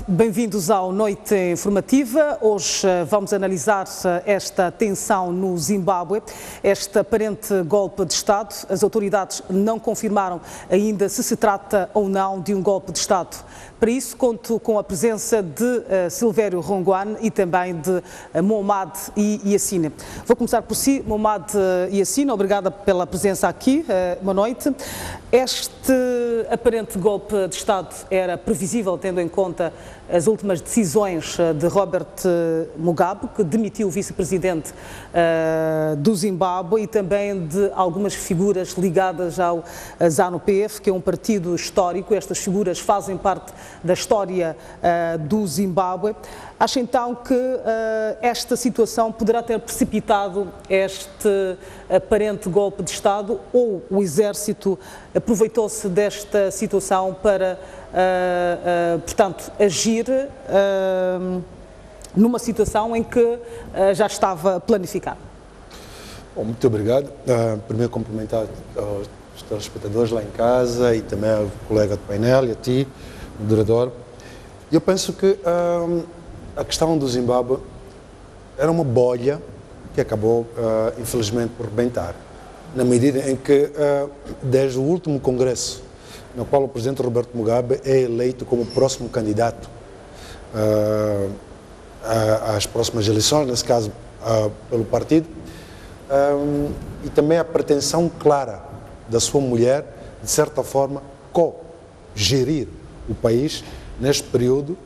Bem-vindos ao Noite Informativa. Hoje vamos analisar esta tensão no Zimbábue, este aparente golpe de Estado. As autoridades não confirmaram ainda se trata ou não de um golpe de Estado. Para isso, conto com a presença de Silvério Rongoane e também de Mohamed Yassine. Vou começar por si, Mohamed Yassine, obrigada pela presença aqui. Boa noite. Este aparente golpe de Estado era previsível, tendo em conta as últimas decisões de Robert Mugabe, que demitiu o vice-presidente do Zimbábue, e também de algumas figuras ligadas ao ZANU-PF, que é um partido histórico. Estas figuras fazem parte da história do Zimbábue. Acho então que esta situação poderá ter precipitado este aparente golpe de Estado, ou o exército aproveitou-se desta situação para, portanto, agir numa situação em que já estava planificado. Bom, muito obrigado. Primeiro cumprimentar os telespectadores lá em casa e também ao colega do painel e a ti, moderador. Eu penso que a questão do Zimbábue era uma bolha que acabou, infelizmente, por rebentar, na medida em que, desde o último congresso, no qual o presidente Roberto Mugabe é eleito como próximo candidato às próximas eleições, nesse caso pelo partido, e também a pretensão clara da sua mulher, de certa forma, co-gerir o país neste período,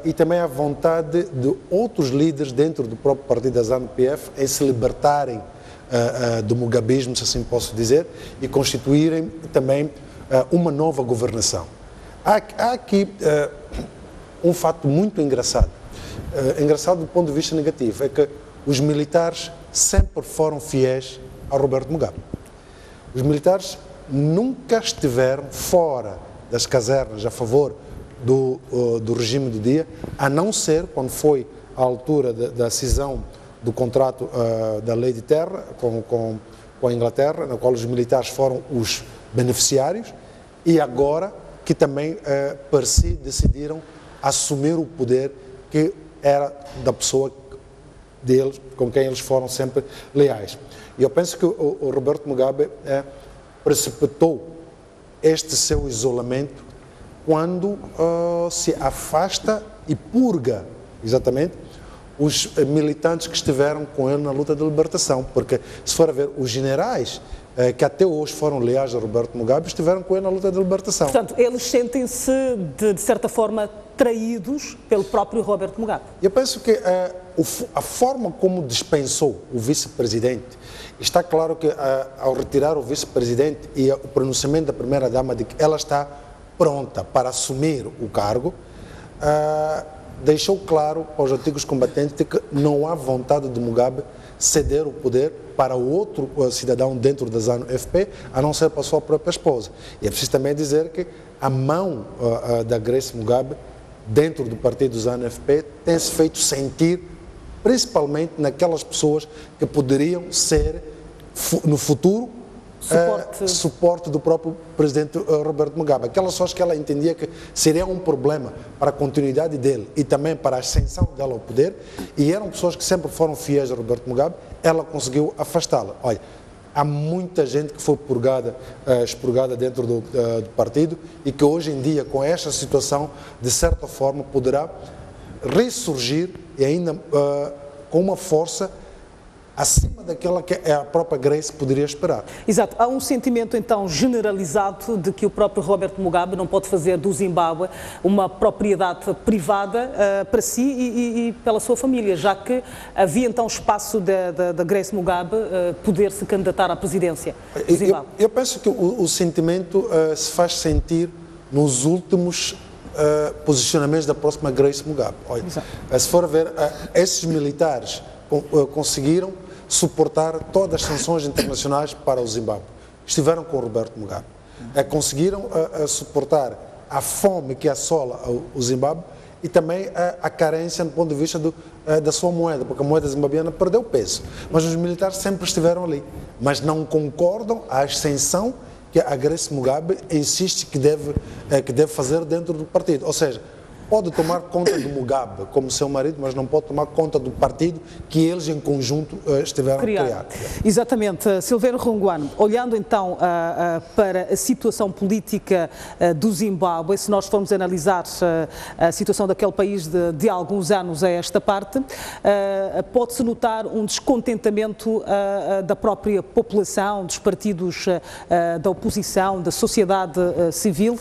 e também a vontade de outros líderes dentro do próprio partido da ZANU-PF em se libertarem do mugabismo, se assim posso dizer, e constituírem também uma nova governação. Há aqui um fato muito engraçado. Engraçado do ponto de vista negativo, é que os militares sempre foram fiéis a Roberto Mugabe. Os militares nunca estiveram fora das casernas a favor do regime do dia, a não ser quando foi à altura da cisão do contrato da Lei de Terra com a Inglaterra, na qual os militares foram os beneficiários, e agora que também per si decidiram assumir o poder que era da pessoa deles, com quem eles foram sempre leais. E eu penso que o Roberto Mugabe precipitou este seu isolamento quando se afasta e purga, exatamente, os militantes que estiveram com ele na luta de libertação, porque se for a ver, os generais que até hoje foram leais a Roberto Mugabe estiveram com ele na luta de libertação. Portanto, eles sentem-se, de certa forma, traídos pelo próprio Roberto Mugabe. Eu penso que a forma como dispensou o vice-presidente, está claro que ao retirar o vice-presidente e o pronunciamento da primeira-dama de que ela está pronta para assumir o cargo, deixou claro aos antigos combatentes de que não há vontade de Mugabe ceder o poder para outro cidadão dentro da ZANU-FP, a não ser para a sua própria esposa. E é preciso também dizer que a mão da Grace Mugabe dentro do partido ZANU-FP tem-se feito sentir, principalmente naquelas pessoas que poderiam ser, no futuro, suporte do próprio presidente Roberto Mugabe. Aquelas pessoas que ela entendia que seria um problema para a continuidade dele e também para a ascensão dela ao poder, e eram pessoas que sempre foram fiéis a Roberto Mugabe, ela conseguiu afastá-la. Olha, há muita gente que foi expurgada dentro do partido e que hoje em dia, com esta situação, de certa forma, poderá ressurgir e ainda com uma força acima daquela que a própria Grace poderia esperar. Exato. Há um sentimento, então, generalizado de que o próprio Roberto Mugabe não pode fazer do Zimbábue uma propriedade privada para si e pela sua família, já que havia, então, espaço da Grace Mugabe poder se candidatar à presidência do Zimbábue. Eu penso que o sentimento se faz sentir nos últimos posicionamentos da próxima Grace Mugabe. Olha, se for a ver, esses militares conseguiram suportar todas as sanções internacionais para o Zimbábue. Estiveram com o Roberto Mugabe. Conseguiram suportar a fome que assola o Zimbábue e também a carência do ponto de vista da sua moeda, porque a moeda zimbabiana perdeu peso. Mas os militares sempre estiveram ali, mas não concordam à ascensão que que a Grace Mugabe insiste que deve fazer dentro do partido. Ou seja, pode tomar conta do Mugabe como seu marido, mas não pode tomar conta do partido que eles em conjunto estiveram a criar. Exatamente. Silveira Rongoano, olhando então para a situação política do Zimbábue, se nós formos analisar a situação daquele país de alguns anos a esta parte, pode-se notar um descontentamento da própria população, dos partidos da oposição, da sociedade civil.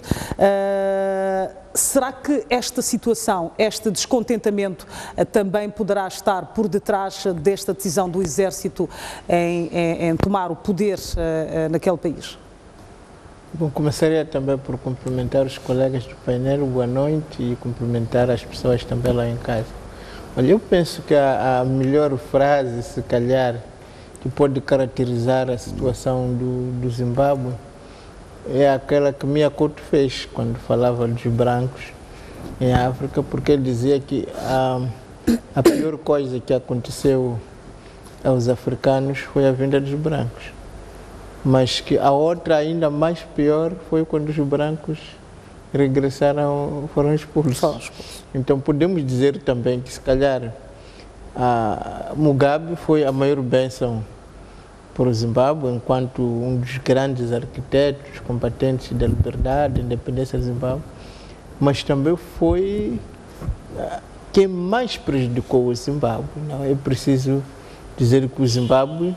Será que esta situação, este descontentamento também poderá estar por detrás desta decisão do Exército em tomar o poder naquele país? Bom, começaria também por cumprimentar os colegas do painel, boa noite, e cumprimentar as pessoas também lá em casa. Olha, eu penso que a melhor frase, se calhar, que pode caracterizar a situação do Zimbábue é aquela que Mia Couto fez quando falava dos brancos em África, porque ele dizia que a pior coisa que aconteceu aos africanos foi a vinda dos brancos, mas que a outra ainda mais pior foi quando os brancos regressaram, foram expulsos. Então podemos dizer também que se calhar a Mugabe foi a maior bênção para o Zimbábue, enquanto um dos grandes arquitetos, combatentes da liberdade, da independência do Zimbábue, mas também foi quem mais prejudicou o Zimbábue. Não é preciso dizer que o Zimbábue,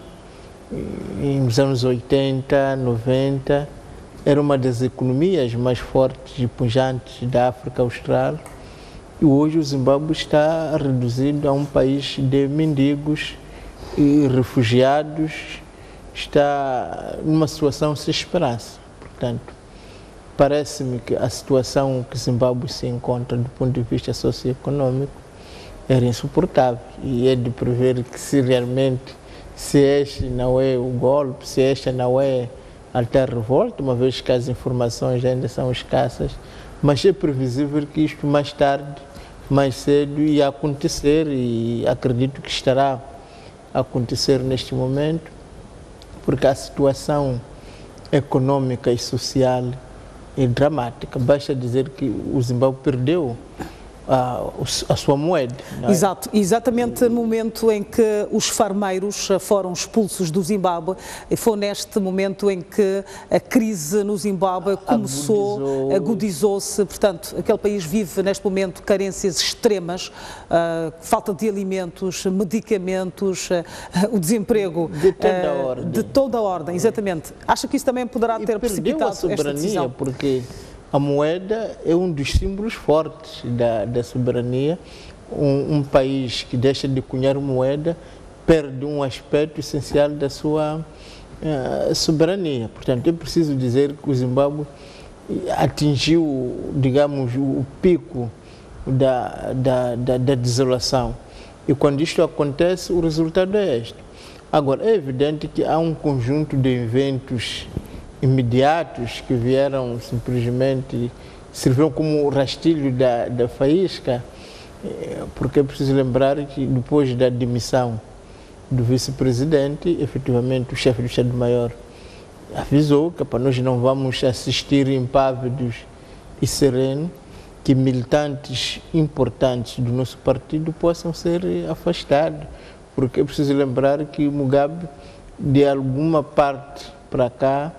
nos anos 80, 90, era uma das economias mais fortes e pujantes da África Austral, e hoje o Zimbábue está reduzido a um país de mendigos e refugiados, está numa situação sem esperança. Portanto, parece-me que a situação que Zimbábue se encontra do ponto de vista socioeconômico era insuportável, e é de prever que se realmente, se este não é o golpe, se esta não é a tal revolta, uma vez que as informações ainda são escassas, mas é previsível que isto mais tarde, mais cedo, ia acontecer, e acredito que estará a acontecer neste momento, porque a situação econômica e social é dramática. Basta dizer que o Zimbábue perdeu a sua moeda. Não é? Exato, exatamente no momento em que os farmeiros foram expulsos do Zimbábue, foi neste momento em que a crise no Zimbábue começou, agudizou-se, portanto, aquele país vive neste momento carências extremas, falta de alimentos, medicamentos, o desemprego de toda a ordem, exatamente. Acha que isso também poderá ter precipitado esta decisão? Porque a moeda é um dos símbolos fortes da soberania. Um país que deixa de cunhar moeda perde um aspecto essencial da sua soberania. Portanto, é preciso dizer que o Zimbábue atingiu, digamos, o pico da desolação. E quando isto acontece, o resultado é este. Agora, é evidente que há um conjunto de eventos imediatos que vieram simplesmente, serviram como rastilho da faísca, porque é preciso lembrar que depois da demissão do vice-presidente, efetivamente o chefe do Estado-Maior avisou que para nós não vamos assistir impávidos e serenos que militantes importantes do nosso partido possam ser afastados, porque é preciso lembrar que Mugabe, de alguma parte para cá,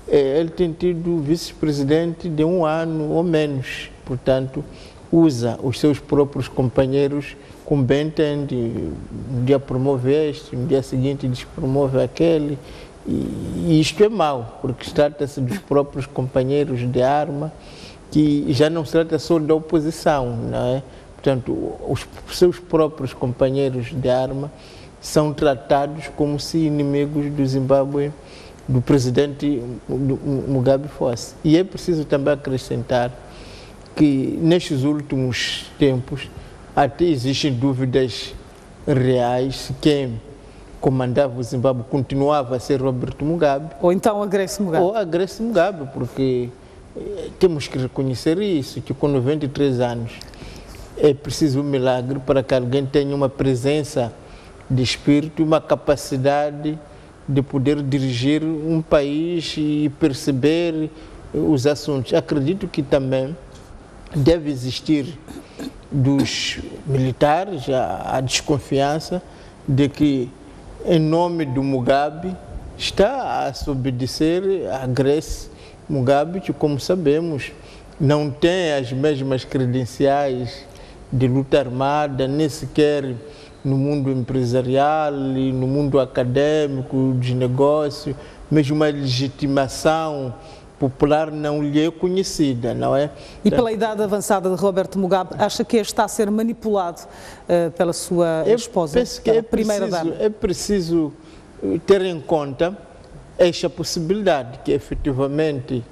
ele tem tido vice-presidente de 1 ano ou menos, portanto, usa os seus próprios companheiros como bem entende. Um dia promove este, no dia seguinte despromove aquele, e isto é mau, porque trata-se dos próprios companheiros de arma, que já não se trata só da oposição, não é? Portanto, os seus próprios companheiros de arma são tratados como se inimigos do Zimbábue, do presidente Mugabe fosse. E é preciso também acrescentar que nestes últimos tempos até existem dúvidas reais se quem comandava o Zimbábue continuava a ser Roberto Mugabe. Ou então a Grace Mugabe. Ou a Grace Mugabe, porque temos que reconhecer isso, que com 93 anos é preciso um milagre para que alguém tenha uma presença de espírito e uma capacidade de poder dirigir um país e perceber os assuntos. Acredito que também deve existir dos militares a desconfiança de que, em nome do Mugabe, está a se obedecer a Grace Mugabe, que, como sabemos, não tem as mesmas credenciais de luta armada, nem sequer no mundo empresarial e no mundo acadêmico, de negócio, mesmo uma legitimação popular não lhe é conhecida, não é? E pela idade avançada de Roberto Mugabe, acha que está a ser manipulado pela sua esposa, penso que primeira-dama? É preciso ter em conta esta possibilidade, que efetivamente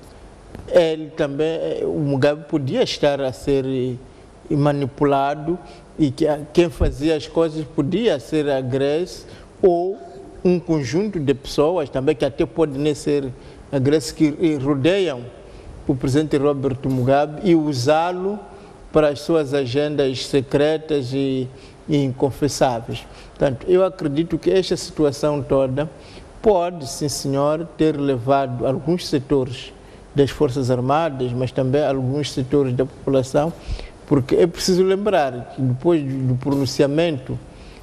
ele também, o Mugabe podia estar a ser manipulado e que quem fazia as coisas podia ser a Grace ou um conjunto de pessoas também, que até pode nem ser a Grace, que rodeiam o presidente Roberto Mugabe e usá-lo para as suas agendas secretas e inconfessáveis. Portanto, eu acredito que esta situação toda pode, sim senhor, ter levado alguns setores das Forças Armadas, mas também alguns setores da população, porque é preciso lembrar que depois do pronunciamento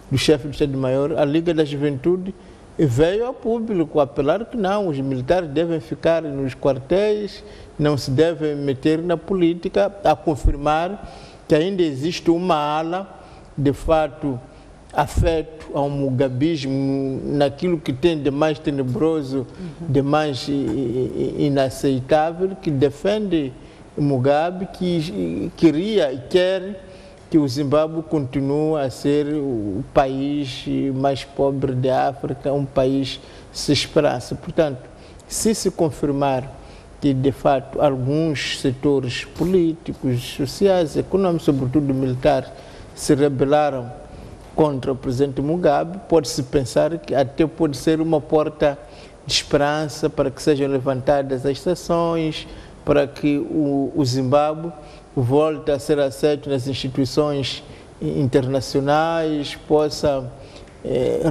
do chefe do Estado-Maior, a Liga da Juventude veio ao público apelar que não, os militares devem ficar nos quartéis, não se devem meter na política, a confirmar que ainda existe uma ala, de fato, afeto ao mugabismo, naquilo que tem de mais tenebroso, de mais inaceitável, que defende Mugabe, que queria e quer que o Zimbábue continue a ser o país mais pobre da África, um país sem esperança. Portanto, se confirmar que, de fato, alguns setores políticos, sociais, econômicos, sobretudo militares, se rebelaram contra o presidente Mugabe, pode-se pensar que até pode ser uma porta de esperança para que sejam levantadas as sanções, para que o Zimbábue volte a ser aceito nas instituições internacionais, possa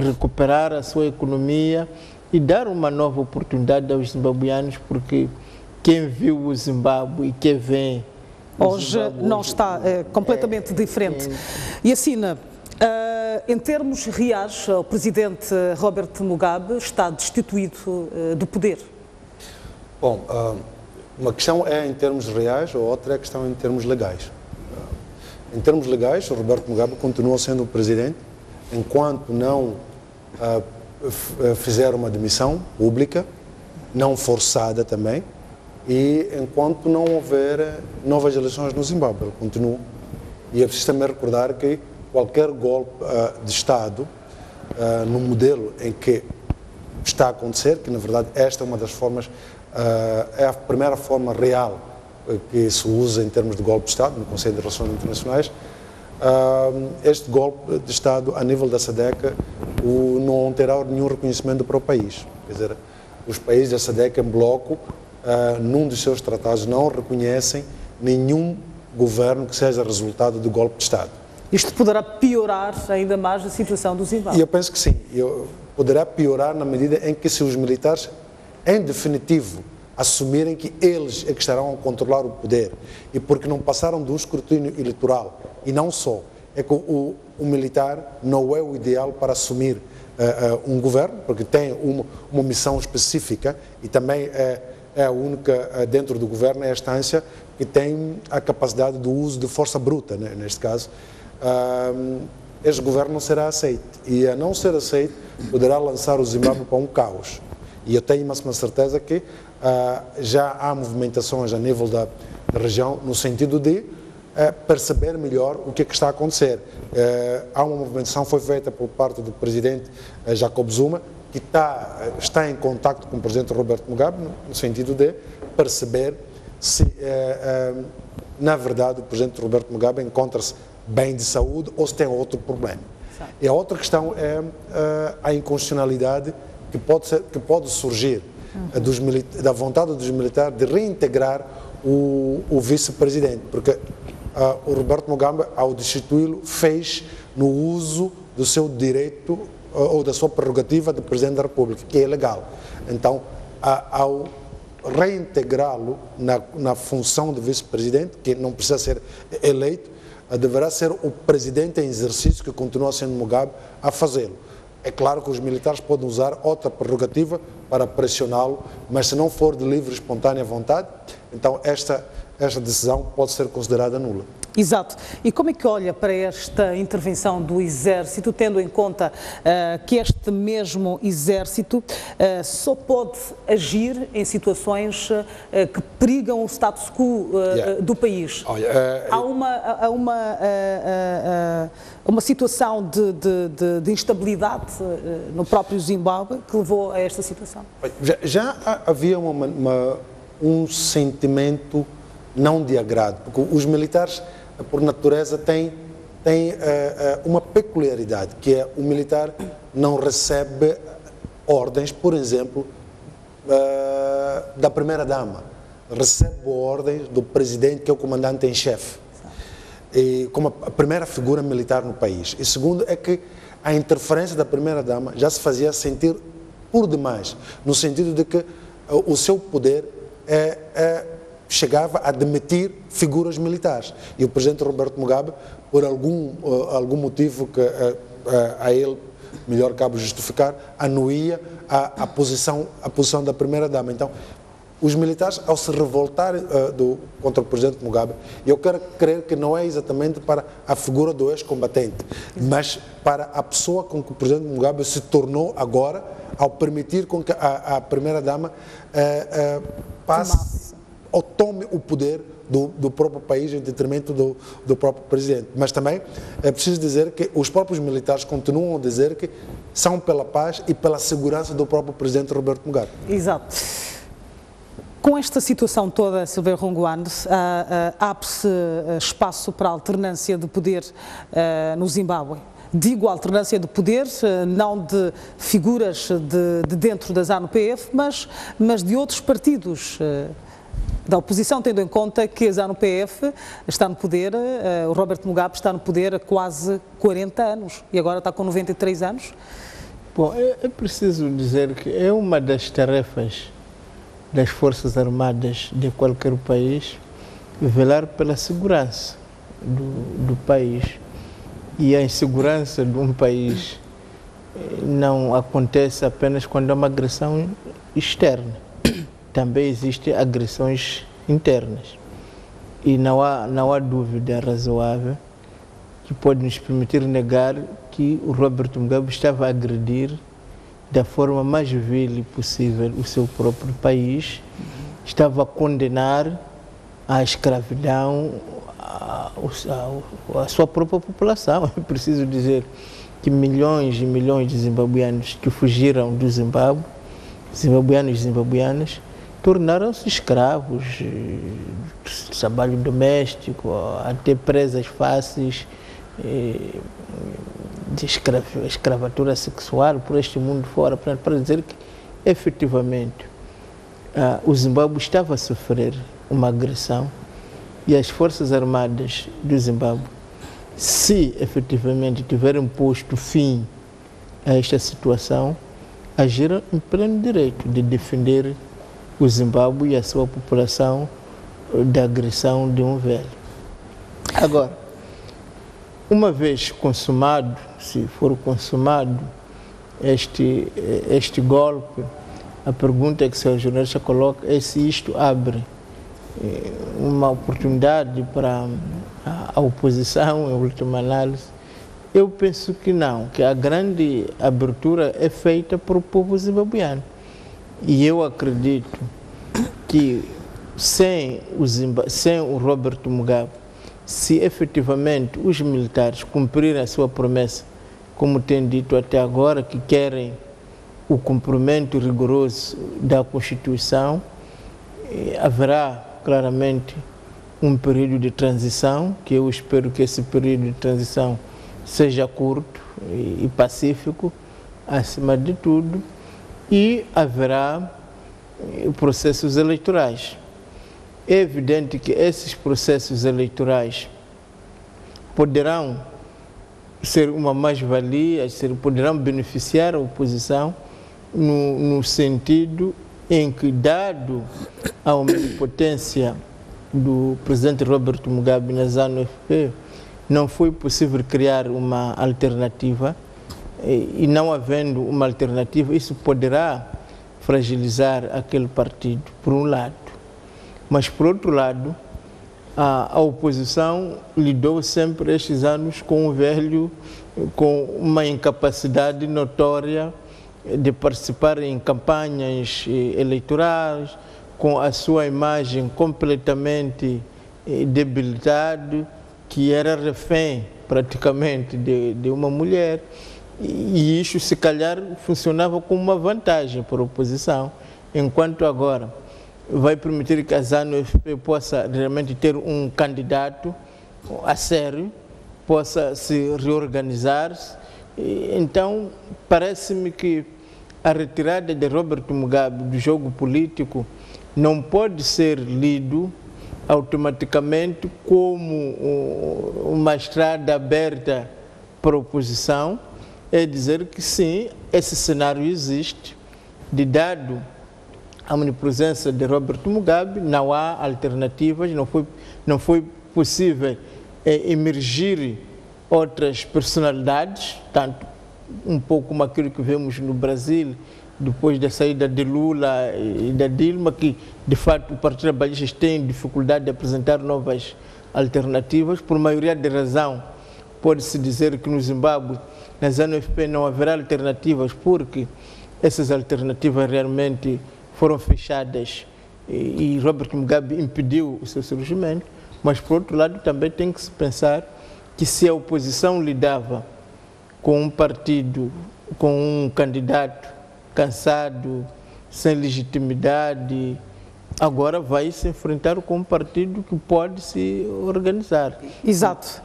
recuperar a sua economia e dar uma nova oportunidade aos zimbabuianos, porque quem viu o Zimbábue e quem vê hoje não está completamente diferente. E assina, em termos reais, o presidente Roberto Mugabe está destituído do poder? Bom, uma questão é em termos reais, a outra é a questão em termos legais. Em termos legais, o Roberto Mugabe continua sendo o presidente enquanto não fizer uma demissão pública, não forçada também, e enquanto não houver novas eleições no Zimbábue. Ele continua. E é preciso também recordar que qualquer golpe de Estado, no modelo em que está a acontecer, que na verdade esta é uma das formas, é a primeira forma real que se usa em termos de golpe de Estado, no Conselho de Relações Internacionais, este golpe de Estado a nível da SADC não terá nenhum reconhecimento para o país. Quer dizer, os países da SADC em bloco, num dos seus tratados, não reconhecem nenhum governo que seja resultado do golpe de Estado. Isto poderá piorar ainda mais a situação do Zimbábue? E eu penso que sim. Poderá piorar na medida em que, se os militares, em definitivo, assumirem que eles é que estarão a controlar o poder, e porque não passaram do escrutínio eleitoral, e não só, é que o militar não é o ideal para assumir um governo, porque tem uma missão específica, e também é a única dentro do governo, é a instância que tem a capacidade do uso de força bruta, né, neste caso. Este governo não será aceito, e a não ser aceito poderá lançar o Zimbábue para um caos. E eu tenho uma certeza que já há movimentações a nível da região no sentido de perceber melhor o que é que está a acontecer. Há uma movimentação que foi feita por parte do presidente Jacob Zuma, que está em contacto com o presidente Roberto Mugabe, no sentido de perceber se, na verdade, o presidente Roberto Mugabe encontra-se bem de saúde ou se tem outro problema. E a outra questão é a inconstitucionalidade que pode surgir da vontade dos militares de reintegrar o vice-presidente, porque o Roberto Mugabe, ao destituí-lo, fez no uso do seu direito ou da sua prerrogativa de Presidente da República, que é legal. Então, ao reintegrá-lo na função de vice-presidente, que não precisa ser eleito, deverá ser o presidente em exercício, que continua sendo Mugabe, a fazê-lo. É claro que os militares podem usar outra prerrogativa para pressioná-lo, mas se não for de livre e espontânea vontade, então esta decisão pode ser considerada nula. Exato. E como é que olha para esta intervenção do Exército, tendo em conta que este mesmo Exército só pode agir em situações que perigam o status quo do país? Olha, há uma situação de instabilidade no próprio Zimbábue que levou a esta situação? Já havia um sentimento não de agrado, porque os militares, por natureza, têm uma peculiaridade, que é o militar não recebe ordens, por exemplo, da primeira-dama, recebe ordens do presidente, que é o comandante em chefe, como a primeira figura militar no país. E segundo é que a interferência da primeira-dama já se fazia sentir por demais, no sentido de que o seu poder chegava a demitir figuras militares. E o presidente Roberto Mugabe, por algum motivo que a ele melhor cabe justificar, anuía a posição da primeira-dama. Então, os militares, ao se revoltarem contra o presidente Mugabe, eu quero crer que não é exatamente para a figura do ex-combatente, mas para a pessoa com que o presidente Mugabe se tornou agora, ao permitir com que a primeira-dama passe ou tome o poder do próprio país em detrimento do próprio presidente. Mas também é preciso dizer que os próprios militares continuam a dizer que são pela paz e pela segurança do próprio presidente Roberto Mugabe. Exato. Com esta situação toda, Silvério Rongoane, abre-se espaço para a alternância de poder no Zimbábue. Digo alternância de poder, não de figuras de dentro da ZANU-PF, mas de outros partidos da oposição, tendo em conta que a ZANU-PF está no poder, o Roberto Mugabe está no poder há quase 40 anos e agora está com 93 anos. Bom, é preciso dizer que é uma das tarefas das Forças Armadas de qualquer país velar pela segurança do país. E a insegurança de um país não acontece apenas quando há uma agressão externa. Também existem agressões internas. E não há dúvida razoável que pode nos permitir negar que o Roberto Mugabe estava a agredir da forma mais vil possível o seu próprio país, estava a condenar à escravidão a sua própria população. É preciso dizer que milhões e milhões de zimbabuianos que fugiram do Zimbábue, zimbabuianos e zimbabuianas, tornaram-se escravos de trabalho doméstico, até presas fáceis de escravatura sexual por este mundo fora, para dizer que efetivamente o Zimbábue estava a sofrer uma agressão e as Forças Armadas do Zimbábue, se efetivamente tiverem posto fim a esta situação, agiram em pleno direito de defender o Zimbábue e a sua população da agressão de um velho. Agora, uma vez consumado, se for consumado este golpe, a pergunta que o senhor jornalista coloca é se isto abre uma oportunidade para a oposição, em última análise. Eu penso que não, que a grande abertura é feita por o povo zimbabuiano. E eu acredito que sem o Roberto Mugabe, se efetivamente os militares cumprirem a sua promessa, como tem dito até agora, que querem o cumprimento rigoroso da Constituição, haverá claramente um período de transição, que eu espero que esse período de transição seja curto e pacífico, acima de tudo, e haverá processos eleitorais. É evidente que esses processos eleitorais poderão ser uma mais-valia, poderão beneficiar a oposição no sentido em que, dado a omnipotência do presidente Robert Mugabe na ZANU-PF, não foi possível criar uma alternativa, e não havendo uma alternativa, isso poderá fragilizar aquele partido, por um lado. Mas, por outro lado, a oposição lidou sempre estes anos com uma incapacidade notória de participar em campanhas eleitorais, com a sua imagem completamente debilitada, que era refém praticamente de uma mulher, e isso se calhar funcionava como uma vantagem para a oposição, enquanto agora vai permitir que a ZANU-PF possa realmente ter um candidato a sério, possa se reorganizar-se. Então, parece-me que a retirada de Robert Mugabe do jogo político não pode ser lido automaticamente como uma estrada aberta para a oposição. É dizer que sim, esse cenário existe, de dado a omnipresença de Robert Mugabe, não há alternativas, não foi possível emergir outras personalidades, tanto um pouco como aquilo que vemos no Brasil, depois da saída de Lula e da Dilma, que de fato o Partido Trabalhista tem dificuldade de apresentar novas alternativas. Por maioria de razão, pode-se dizer que no Zimbábue, na ZANU-PF, não haverá alternativas, porque essas alternativas realmente foram fechadas e Robert Mugabe impediu o seu surgimento. Mas, por outro lado, também tem que se pensar que se a oposição lidava com um partido, com um candidato cansado, sem legitimidade, agora vai se enfrentar com um partido que pode se organizar. Exato.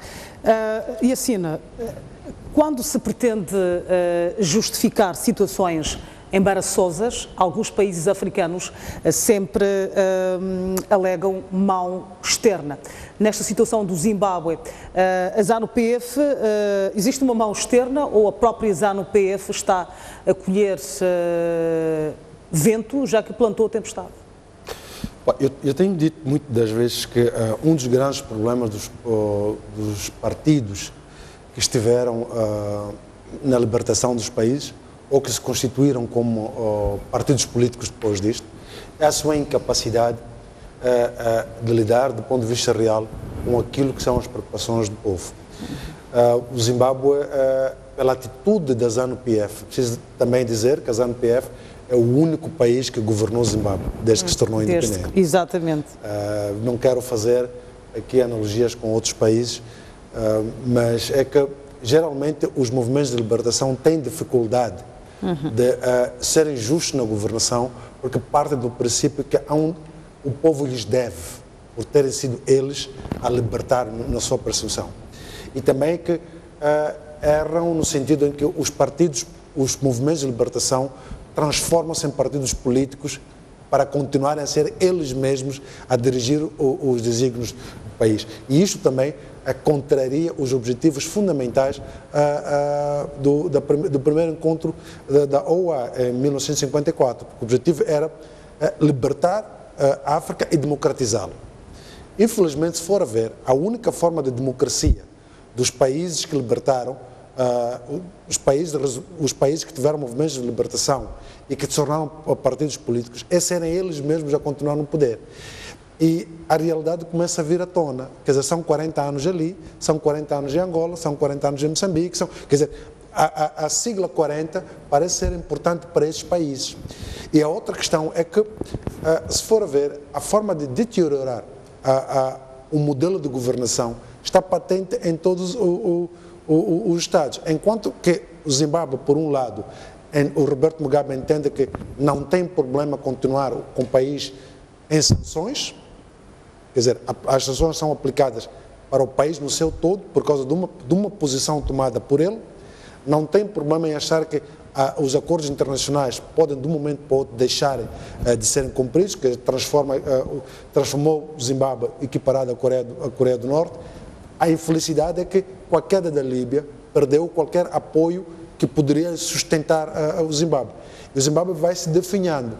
Yassine, quando se pretende justificar situações embaraçosas, alguns países africanos sempre alegam mão externa. Nesta situação do Zimbábue, a ZANU-PF, existe uma mão externa ou a própria ZANU-PF está a colher vento, já que plantou a tempestade? Eu tenho dito muitas das vezes que um dos grandes problemas dos partidos que estiveram na libertação dos países ou que se constituíram como partidos políticos depois disto, é a sua incapacidade de lidar, do ponto de vista real, com aquilo que são as preocupações do povo. O Zimbábue, pela atitude da ZANU-PF, preciso também dizer que a ZANU-PF é o único país que governou o Zimbábue desde que se tornou independente. Exatamente. Não quero fazer aqui analogias com outros países, mas é que geralmente os movimentos de libertação têm dificuldade de serem justos na governação, porque partem do princípio que o povo lhes deve, por terem sido eles a libertar na sua presunção. E também que erram no sentido em que os movimentos de libertação transformam-se em partidos políticos para continuarem a ser eles mesmos a dirigir os desígnios do país. E isto também contraria os objetivos fundamentais do primeiro encontro da OA em 1954, porque o objetivo era libertar a África e democratizá-la. Infelizmente, se for a ver, a única forma de democracia dos países que libertaram, os países que tiveram movimentos de libertação e que se tornaram partidos políticos, é serem eles mesmos a continuar no poder. E a realidade começa a vir à tona. Quer dizer, são 40 anos ali, são 40 anos em Angola, são 40 anos em Moçambique. Quer dizer, a sigla 40 parece ser importante para esses países. E a outra questão é que, se for a ver, a forma de deteriorar o modelo de governação está patente em todos os Estados. Enquanto que o Zimbábue, por um lado, o Roberto Mugabe entende que não tem problema continuar com o país em sanções, quer dizer, as sanções são aplicadas para o país no seu todo, por causa de uma posição tomada por ele, não tem problema em achar que os acordos internacionais podem, de um momento para o outro, deixarem de serem cumpridos, que transformou o Zimbábue equiparado à Coreia do Norte. A infelicidade é que, com a queda da Líbia, perdeu qualquer apoio que poderia sustentar o Zimbábue. E o Zimbábue vai se definhando.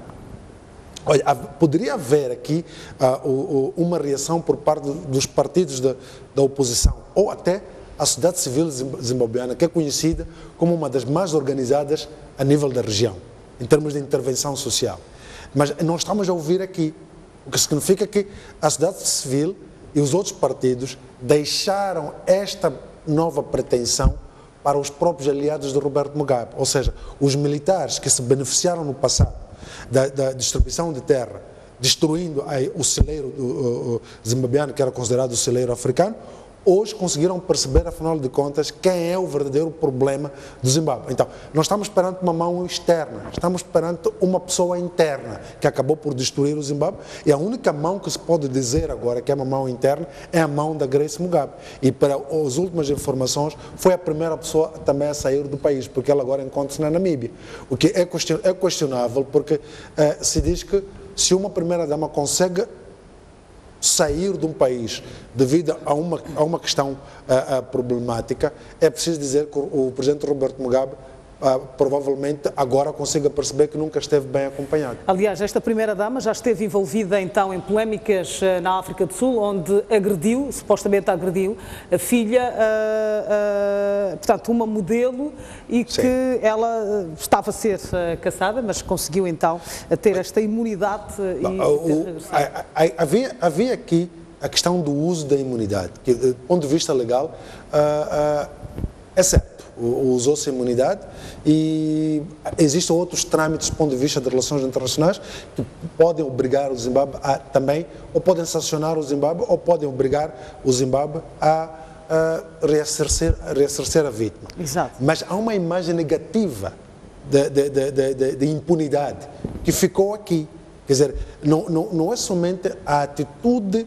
Olha, poderia haver aqui uma reação por parte dos partidos da oposição, ou até a sociedade civil zimbabueana, que é conhecida como uma das mais organizadas a nível da região, em termos de intervenção social. Mas nós estamos a ouvir aqui, o que significa que a sociedade civil e os outros partidos deixaram esta nova pretensão para os próprios aliados de Roberto Mugabe, ou seja, os militares que se beneficiaram no passado da distribuição de terra, destruindo o celeiro zimbabueano, que era considerado o celeiro africano, hoje conseguiram perceber, afinal de contas, quem é o verdadeiro problema do Zimbábue. Então, nós estamos perante uma mão externa, estamos perante uma pessoa interna que acabou por destruir o Zimbábue, e a única mão que se pode dizer agora que é uma mão interna é a mão da Grace Mugabe. E para as últimas informações, foi a primeira pessoa também a sair do país, porque ela agora encontra-se na Namíbia. O que é questionável, porque se diz que se uma primeira-dama consegue sair de um país devido a uma questão problemática, é preciso dizer que o presidente Roberto Mugabe provavelmente agora consiga perceber que nunca esteve bem acompanhado. Aliás, esta primeira-dama já esteve envolvida então em polémicas na África do Sul, onde supostamente agrediu a filha, portanto, uma modelo, e que Sim. ela estava a ser caçada, mas conseguiu então ter esta imunidade havia aqui a questão do uso da imunidade, que do ponto de vista legal é certo. Usou-se a imunidade e existem outros trâmites do ponto de vista de relações internacionais que podem obrigar o Zimbábue a também, ou podem sancionar o Zimbábue, ou podem obrigar o Zimbábue a ressarcir a vítima. Exato. Mas há uma imagem negativa de impunidade que ficou aqui. Quer dizer, não é somente a atitude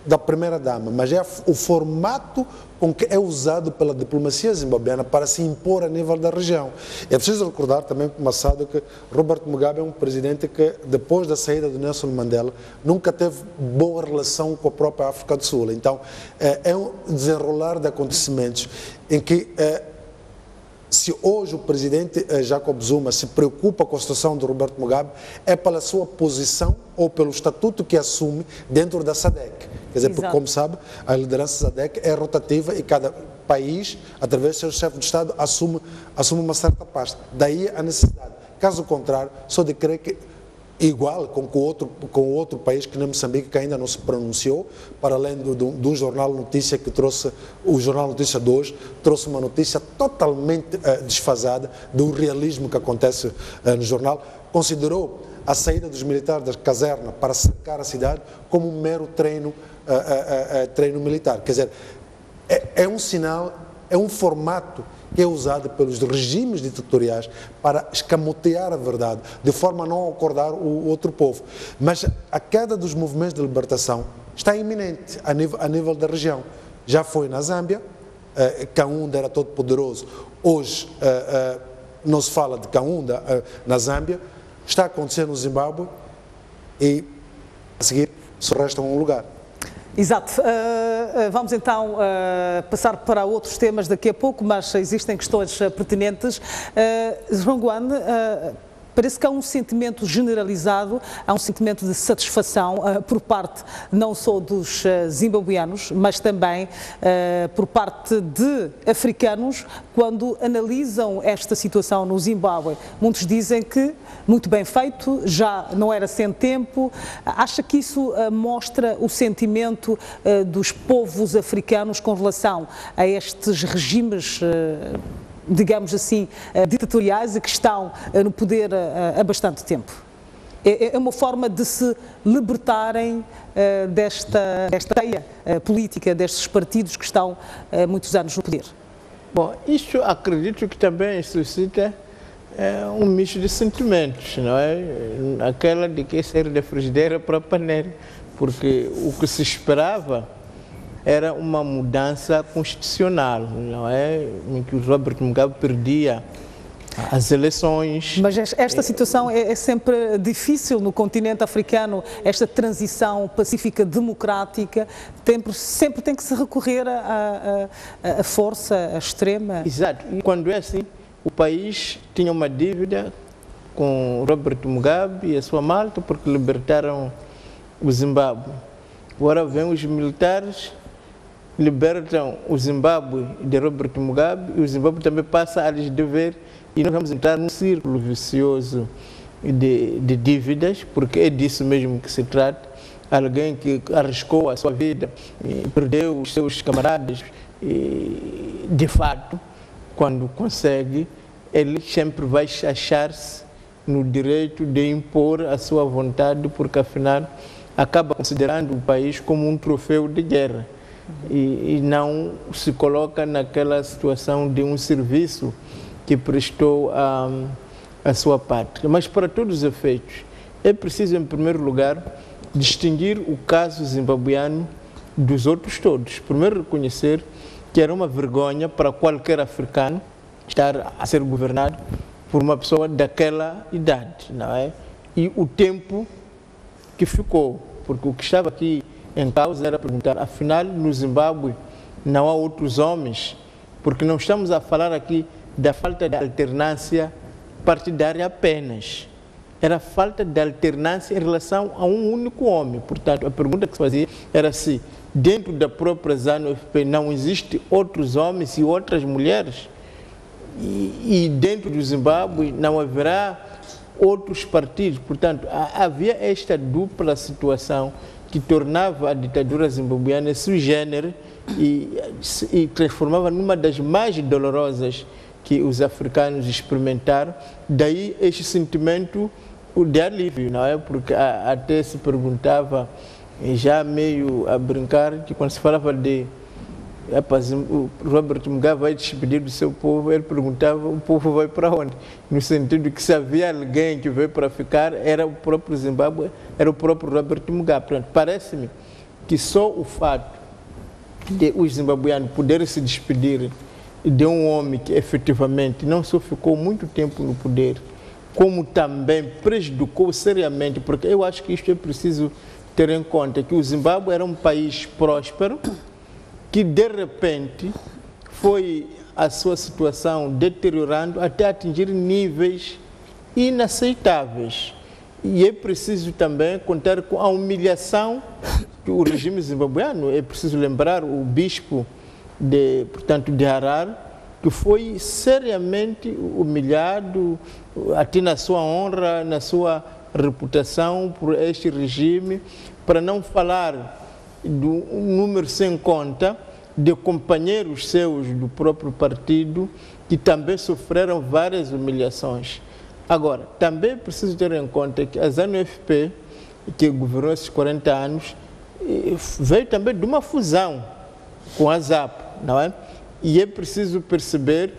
da primeira-dama, mas é o formato com que é usado pela diplomacia zimbabueana para se impor a nível da região. É preciso recordar também, passado, que Robert Mugabe é um presidente que, depois da saída de Nelson Mandela, nunca teve boa relação com a própria África do Sul. Então, é um desenrolar de acontecimentos em que se hoje o presidente Jacob Zuma se preocupa com a situação de Roberto Mugabe, é pela sua posição ou pelo estatuto que assume dentro da SADC. Quer dizer, porque, como sabe, a liderança da SADC é rotativa e cada país, através do seu chefe de Estado, assume uma certa pasta. Daí a necessidade. Caso contrário, só de crer que igual com outro país, que nem Moçambique, que ainda não se pronunciou, para além do Jornal Notícia que trouxe, o Jornal Notícia de hoje, trouxe uma notícia totalmente desfasada do realismo que acontece no jornal, considerou a saída dos militares da caserna para cercar a cidade como um mero treino militar. Quer dizer, é um sinal, é um formato que é usado pelos regimes ditatoriais para escamotear a verdade, de forma a não acordar o outro povo. Mas a queda dos movimentos de libertação está iminente a nível da região. Já foi na Zâmbia, Kaunda era todo poderoso, hoje não se fala de Kaunda na Zâmbia, está acontecendo no Zimbábue e a seguir só resta um lugar. Exato. Vamos então passar para outros temas daqui a pouco, mas existem questões pertinentes. João Guane, parece que há um sentimento generalizado, há um sentimento de satisfação por parte não só dos zimbabueanos, mas também por parte de africanos, quando analisam esta situação no Zimbábue. Muitos dizem que muito bem feito, já não era sem tempo. Acha que isso mostra o sentimento dos povos africanos com relação a estes regimes, digamos assim, ditatoriais e que estão no poder há bastante tempo? É uma forma de se libertarem desta teia política, destes partidos que estão há muitos anos no poder? Bom, isso acredito que também suscita um misto de sentimentos, não é? Aquela de que sair da frigideira para a panela, porque o que se esperava era uma mudança constitucional, não é? Em que o Robert Mugabe perdia as eleições. Mas esta situação é sempre difícil no continente africano, esta transição pacífica democrática, sempre tem que se recorrer à força extrema. Exato, e quando é assim, o país tinha uma dívida com Robert Mugabe e a sua malta porque libertaram o Zimbábue. Agora vêm os militares, libertam o Zimbábue de Robert Mugabe e o Zimbábue também passa a lhes dever e nós vamos entrar num círculo vicioso de dívidas, porque é disso mesmo que se trata. Alguém que arriscou a sua vida, e perdeu os seus camaradas, e, de fato, quando consegue, ele sempre vai achar-se no direito de impor a sua vontade, porque afinal acaba considerando o país como um troféu de guerra e não se coloca naquela situação de um serviço que prestou a sua pátria. Mas para todos os efeitos, é preciso, em primeiro lugar, distinguir o caso zimbabuiano dos outros todos. Primeiro, reconhecer que era uma vergonha para qualquer africano estar a ser governado por uma pessoa daquela idade, não é? E o tempo que ficou, porque o que estava aqui em causa era perguntar, afinal, no Zimbábue não há outros homens, porque não estamos a falar aqui da falta de alternância partidária apenas, era falta de alternância em relação a um único homem. Portanto, a pergunta que se fazia era se dentro da própria ZANU-PF não existe outros homens e outras mulheres, e dentro do Zimbábue não haverá outros partidos. Portanto, havia esta dupla situação que tornava a ditadura zimbabuiana sui generis e transformava numa das mais dolorosas que os africanos experimentaram. Daí este sentimento de alívio, não é? Porque até se perguntava, já meio a brincar, que quando se falava de o Robert Mugabe vai despedir do seu povo, ele perguntava, o povo vai para onde? No sentido que se havia alguém que veio para ficar, era o próprio Zimbábue, era o próprio Robert Mugabe. Portanto, parece-me que só o fato de os zimbabuianos poderem se despedir de um homem que efetivamente não só ficou muito tempo no poder, como também prejudicou seriamente, porque eu acho que isto é preciso ter em conta, que o Zimbábue era um país próspero, que de repente foi a sua situação deteriorando até atingir níveis inaceitáveis. E é preciso também contar com a humilhação que o regime zimbabuiano, é preciso lembrar o bispo de Harar, que foi seriamente humilhado, até na sua honra, na sua reputação por este regime, para não falar do número sem conta de companheiros seus do próprio partido que também sofreram várias humilhações. Agora, também é preciso ter em conta que a ZANU-PF, que governou esses 40 anos, veio também de uma fusão com a ZAP, não é? E é preciso perceber,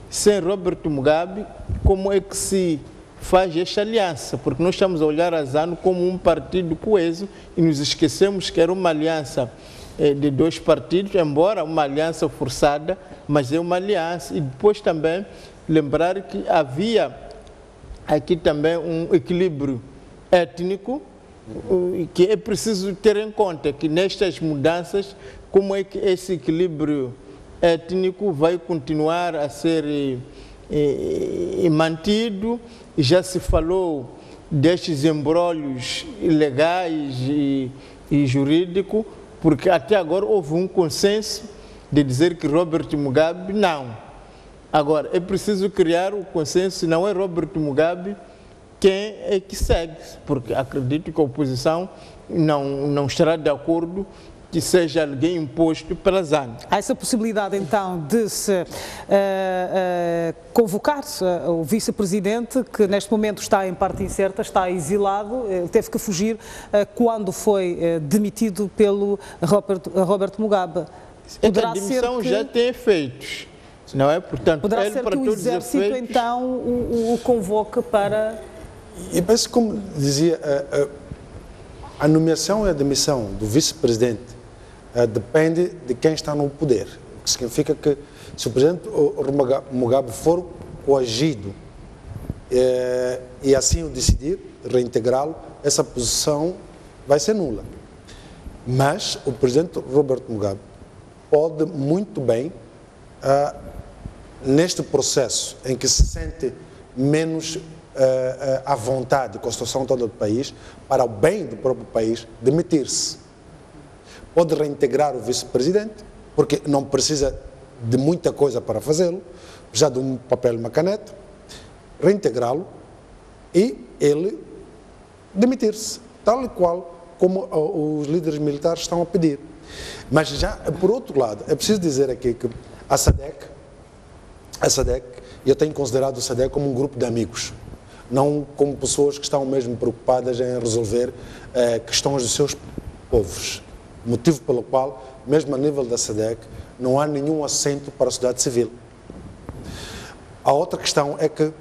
sem Robert Mugabe, como é que se faz esta aliança, porque nós estamos a olhar a ZANU como um partido coeso e nos esquecemos que era uma aliança de dois partidos, embora uma aliança forçada, mas é uma aliança. E depois também lembrar que havia aqui também um equilíbrio étnico, que é preciso ter em conta que nestas mudanças, como é que esse equilíbrio étnico vai continuar a ser mantido. Já se falou destes embrólios legais e jurídicos, porque até agora houve um consenso de dizer que Robert Mugabe não. Agora, é preciso criar o consenso, se não é Robert Mugabe, quem é que segue? Porque acredito que a oposição não estará de acordo que seja alguém imposto pela ZANU. Há essa possibilidade, então, de se convocar o vice-presidente, que neste momento está em parte incerta, está exilado, teve que fugir quando foi demitido pelo Robert Mugabe. Poderá a demissão já tem efeitos, não é? Portanto, poderá ser que o Exército, efeitos, então, o convoque para... E penso, como dizia, a nomeação e a demissão do vice-presidente depende de quem está no poder, o que significa que se o presidente Mugabe for coagido e assim o decidir, reintegrá-lo, essa posição vai ser nula. Mas o presidente Robert Mugabe pode muito bem, neste processo em que se sente menos à vontade com a situação toda do país, para o bem do próprio país, demitir-se. Pode reintegrar o vice-presidente, porque não precisa de muita coisa para fazê-lo, já de um papel e uma caneta, reintegrá-lo e ele demitir-se, tal e qual como os líderes militares estão a pedir. Mas já, por outro lado, é preciso dizer aqui que a SADC, eu tenho considerado a SADC como um grupo de amigos, não como pessoas que estão mesmo preocupadas em resolver questões dos seus povos. Motivo pelo qual, mesmo a nível da SADC, não há nenhum assento para a sociedade civil. A outra questão é que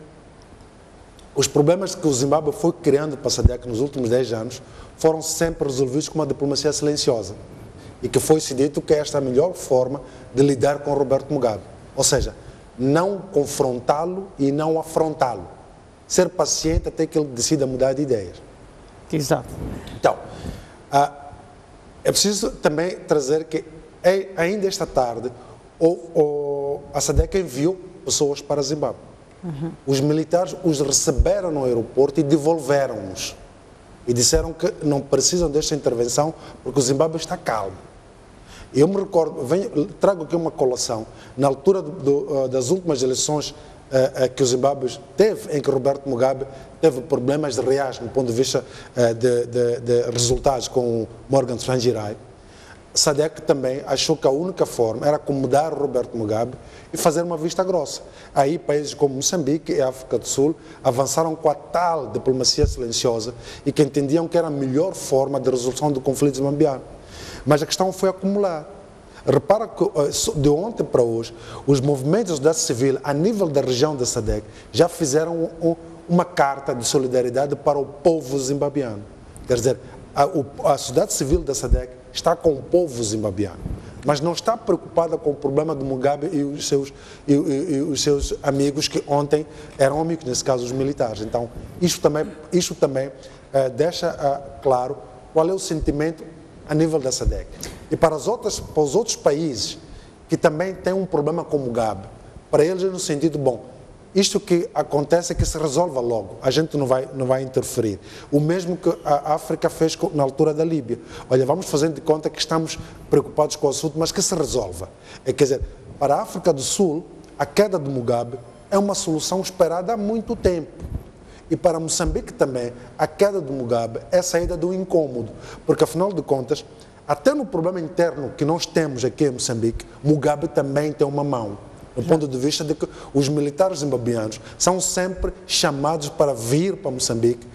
os problemas que o Zimbábue foi criando para a SADC nos últimos 10 anos foram sempre resolvidos com uma diplomacia silenciosa e que foi-se dito que esta é a melhor forma de lidar com Roberto Mugabe. Ou seja, não confrontá-lo e não afrontá-lo. Ser paciente até que ele decida mudar de ideias. Exato. Então, é preciso também trazer que ainda esta tarde a SADC enviou pessoas para Zimbábue. Os militares os receberam no aeroporto e devolveram-nos. E disseram que não precisam desta intervenção porque o Zimbábue está calmo. Eu me recordo, trago aqui uma colação, na altura das últimas eleições que o Zimbábue teve, em que Roberto Mugabe teve problemas reais no ponto de vista de resultados com o Morgan Tsvangirai, SADC também achou que a única forma era acomodar Roberto Mugabe e fazer uma vista grossa. Aí países como Moçambique e África do Sul avançaram com a tal diplomacia silenciosa e que entendiam que era a melhor forma de resolução do conflito zimbabiano. Mas a questão foi acumular. Repara que de ontem para hoje, os movimentos da sociedade civil a nível da região da SADC já fizeram uma carta de solidariedade para o povo zimbabiano. Quer dizer, a sociedade civil da SADC está com o povo zimbabiano, mas não está preocupada com o problema do Mugabe e os seus amigos que ontem eram amigos, nesse caso os militares. Então, isto também deixa claro qual é o sentimento a nível da SADC. E para os outros países que também têm um problema com o Mugabe, para eles é no sentido, bom, isto que acontece é que se resolva logo, a gente não vai interferir. O mesmo que a África fez na altura da Líbia. Olha, vamos fazendo de conta que estamos preocupados com o assunto, mas que se resolva. Quer dizer, para a África do Sul, a queda do Mugabe é uma solução esperada há muito tempo. E para Moçambique também, a queda do Mugabe é a saída do incômodo, porque afinal de contas, até no problema interno que nós temos aqui em Moçambique, Mugabe também tem uma mão. Do ponto de vista de que os militares zimbabianos são sempre chamados para vir para Moçambique,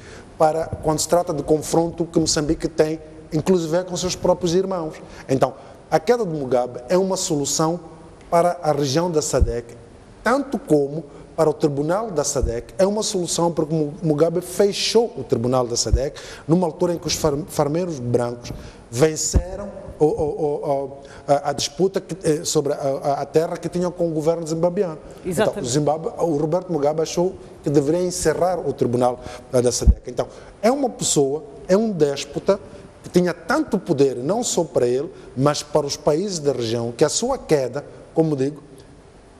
quando se trata de confronto que Moçambique tem, inclusive com seus próprios irmãos. Então, a queda de Mugabe é uma solução para a região da SADC, tanto como para o tribunal da SADC, é uma solução porque Mugabe fechou o tribunal da SADC numa altura em que os farmeiros brancos venceram a disputa sobre a terra que tinham com o governo zimbabiano. Exatamente. Então, o Roberto Mugabe achou que deveria encerrar o tribunal da SADC. Então, é uma pessoa, é um déspota que tinha tanto poder, não só para ele, mas para os países da região, que a sua queda, como digo,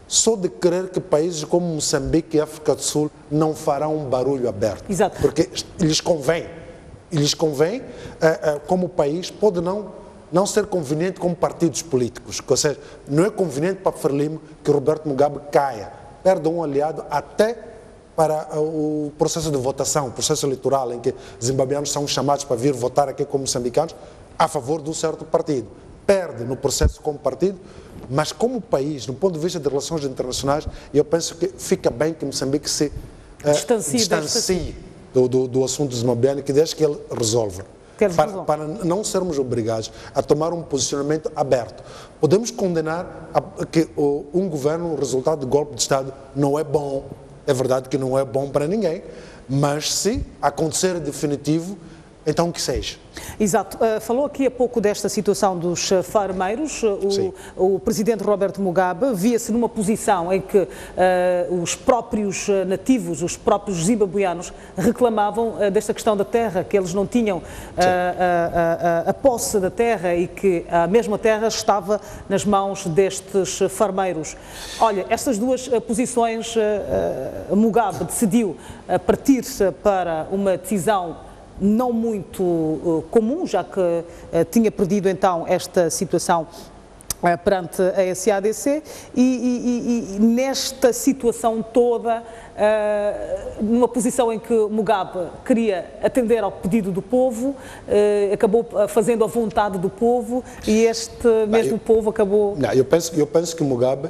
só de crer que países como Moçambique e África do Sul não farão um barulho aberto. Exato. Porque lhes convém, como país, pode não ser conveniente como partidos políticos. Ou seja, não é conveniente para Frelimo que Roberto Mugabe caia, perda um aliado até para o processo de votação, o processo eleitoral, em que zimbabianos são chamados para vir votar aqui como moçambicanos a favor de um certo partido. Perde no processo como partido, mas como país, do ponto de vista de relações internacionais, eu penso que fica bem que Moçambique se distancie do assunto zimbabiano, que deixe que ele resolva. Para não sermos obrigados a tomar um posicionamento aberto. Podemos condenar que um governo, o resultado de golpe de Estado, não é bom. É verdade que não é bom para ninguém, mas se acontecer definitivo, então que seja. Exato. Falou aqui há pouco desta situação dos farmeiros. O presidente Roberto Mugabe via-se numa posição em que os próprios nativos, os próprios zimbabuianos, reclamavam desta questão da terra, que eles não tinham a posse da terra e que a mesma terra estava nas mãos destes farmeiros. Olha, estas duas posições, Mugabe decidiu partir-se para uma decisão não muito comum, já que tinha perdido então esta situação perante a SADC e nesta situação toda, numa posição em que Mugabe queria atender ao pedido do povo, acabou fazendo a vontade do povo e este mesmo povo acabou... Eu penso que Mugabe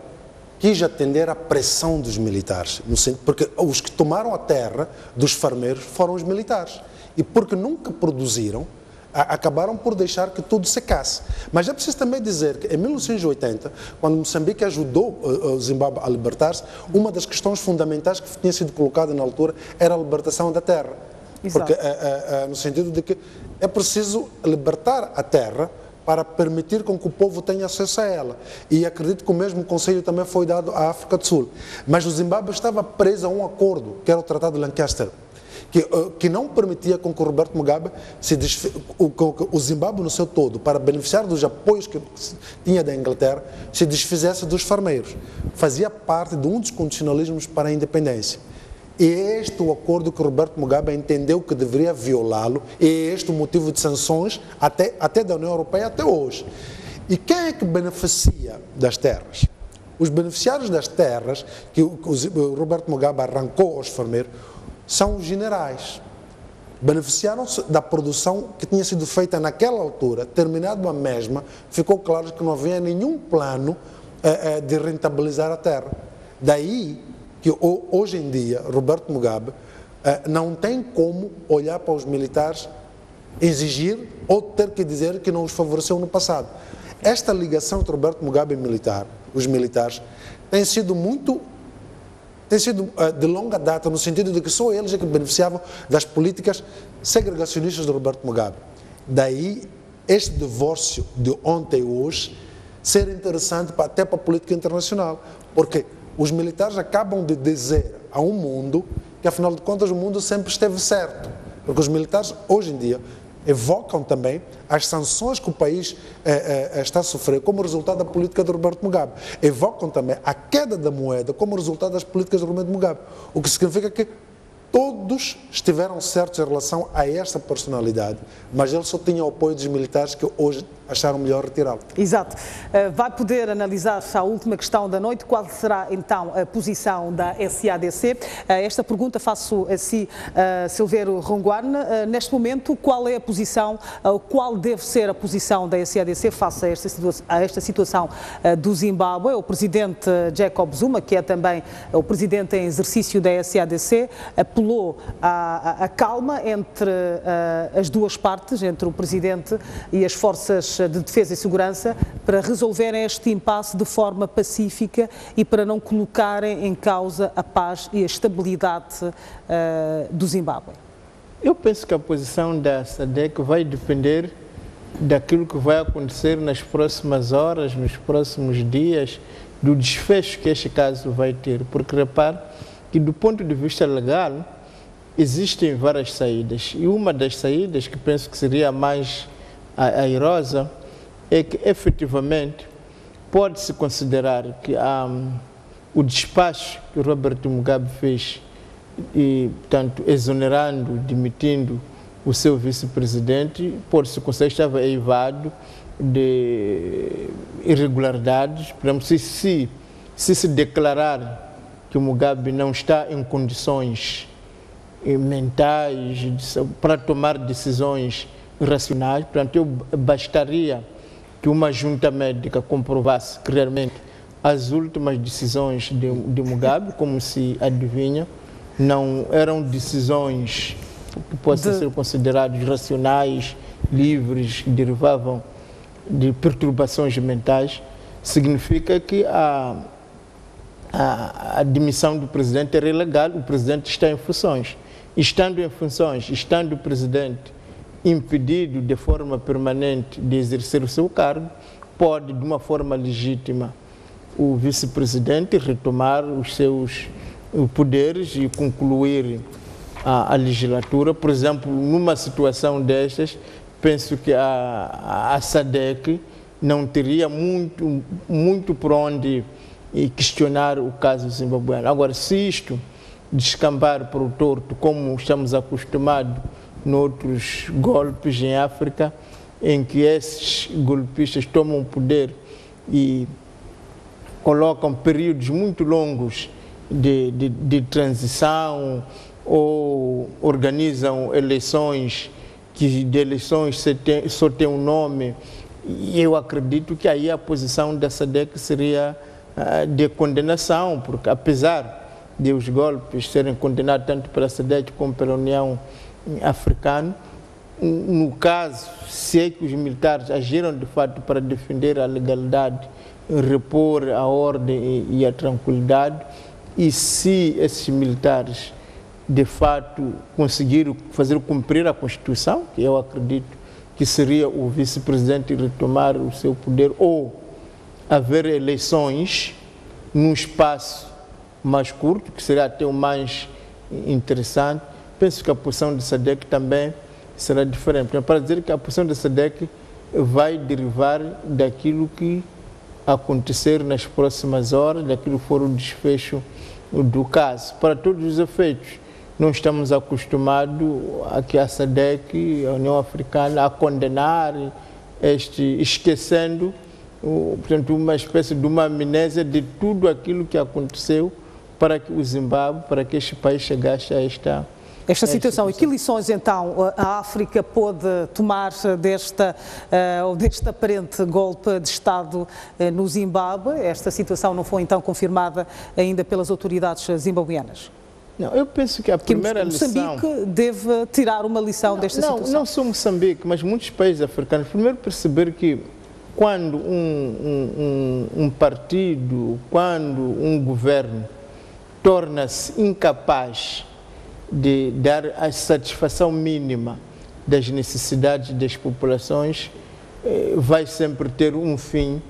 quis atender à pressão dos militares, porque os que tomaram a terra dos farmeiros foram os militares. E porque nunca produziram, acabaram por deixar que tudo secasse. Mas é preciso também dizer que em 1980, quando Moçambique ajudou o Zimbábue a libertar-se, uma das questões fundamentais que tinha sido colocada na altura era a libertação da terra. Exato. Porque, no sentido de que é preciso libertar a terra para permitir com que o povo tenha acesso a ela. E acredito que o mesmo conselho também foi dado à África do Sul. Mas o Zimbábue estava preso a um acordo, que era o Tratado de Lancaster, que não permitia com que o Roberto Mugabe, o Zimbábue no seu todo, para beneficiar dos apoios que tinha da Inglaterra, se desfizesse dos farmeiros. Fazia parte de um dos condicionalismos para a independência. E é este o acordo que o Roberto Mugabe entendeu que deveria violá-lo, e é este o motivo de sanções até da União Europeia até hoje. E quem é que beneficia das terras? Os beneficiários das terras que o Roberto Mugabe arrancou aos farmeiros são os generais. Beneficiaram-se da produção que tinha sido feita naquela altura, terminado a mesma, ficou claro que não havia nenhum plano de rentabilizar a terra. Daí que hoje em dia Roberto Mugabe não tem como olhar para os militares, exigir ou ter que dizer que não os favoreceu no passado. Esta ligação entre Roberto Mugabe e os militares tem sido de longa data, no sentido de que só eles é que beneficiavam das políticas segregacionistas de Roberto Mugabe. Daí, este divórcio de ontem e hoje ser interessante até para a política internacional, porque os militares acabam de dizer a um mundo que, afinal de contas, o mundo sempre esteve certo, porque os militares, hoje em dia, evocam também as sanções que o país está a sofrer como resultado da política de Roberto Mugabe. Evocam também a queda da moeda como resultado das políticas de Roberto Mugabe. O que significa que todos estiveram certos em relação a esta personalidade, mas ele só tinha o apoio dos militares que hoje acharam melhor retirá-lo. Exato. Vai poder analisar a última questão da noite, qual será então a posição da SADC? Esta pergunta faço a si, Silvério Ronguane. Neste momento, qual é a posição, qual deve ser a posição da SADC face a esta situação do Zimbábue? O presidente Jacob Zuma, que é também o presidente em exercício da SADC, apelou à calma entre as duas partes, entre o presidente e as forças de defesa e segurança, para resolverem este impasse de forma pacífica e para não colocarem em causa a paz e a estabilidade do Zimbábue. Eu penso que a posição da SADC vai depender daquilo que vai acontecer nas próximas horas, nos próximos dias, do desfecho que este caso vai ter. Porque repare que, do ponto de vista legal, existem várias saídas. E uma das saídas, que penso que seria a mais airosa, é que efetivamente pode-se considerar que o despacho que o Roberto Mugabe fez, e, portanto, exonerando, demitindo o seu vice-presidente, pode-se considerar que estava eivado de irregularidades. Por exemplo, se declarar que o Mugabe não está em condições mentais para tomar decisões racionais, portanto, bastaria que uma junta médica comprovasse que realmente as últimas decisões de Mugabe, como se adivinha, não eram decisões que possam ser consideradas racionais, livres, que derivavam de perturbações mentais. Significa que a admissão do presidente era ilegal, o presidente está em funções. Estando em funções, estando o presidente impedido de forma permanente de exercer o seu cargo, pode, de uma forma legítima, o vice-presidente retomar os seus poderes e concluir a legislatura. Por exemplo, numa situação destas, penso que a SADC não teria muito por onde questionar o caso zimbabueno. Agora, se isto descambar para o torto, como estamos acostumados noutros golpes em África, em que esses golpistas tomam poder e colocam períodos muito longos de transição ou organizam eleições que de eleições só tem um nome, e eu acredito que aí a posição da SADC seria de condenação, porque apesar de os golpes serem condenados tanto pela SADC como pela União Africana, no caso, se é que os militares agiram de fato para defender a legalidade, repor a ordem e a tranquilidade, e se esses militares de fato conseguiram fazer cumprir a Constituição, que eu acredito que seria o vice-presidente retomar o seu poder, ou haver eleições num espaço mais curto, que seria até o mais interessante, penso que a posição da SADC também será diferente. Então, para dizer que a posição da SADC vai derivar daquilo que acontecer nas próximas horas, daquilo que for o desfecho do caso. Para todos os efeitos, não estamos acostumados a que a SADC, a União Africana, a condenar esquecendo, portanto, uma espécie de uma amnésia de tudo aquilo que aconteceu para que o Zimbábue, para que este país chegasse a esta situação. E que lições, então, a África pôde tomar deste aparente golpe de Estado no Zimbábue? Esta situação não foi, então, confirmada ainda pelas autoridades zimbabueanas? Não, eu penso que a primeira lição... Moçambique deve tirar uma lição desta situação. Não só Moçambique, mas muitos países africanos. Primeiro, perceber que quando um partido, quando um governo torna-se incapaz de dar a satisfação mínima das necessidades das populações, vai sempre ter um fim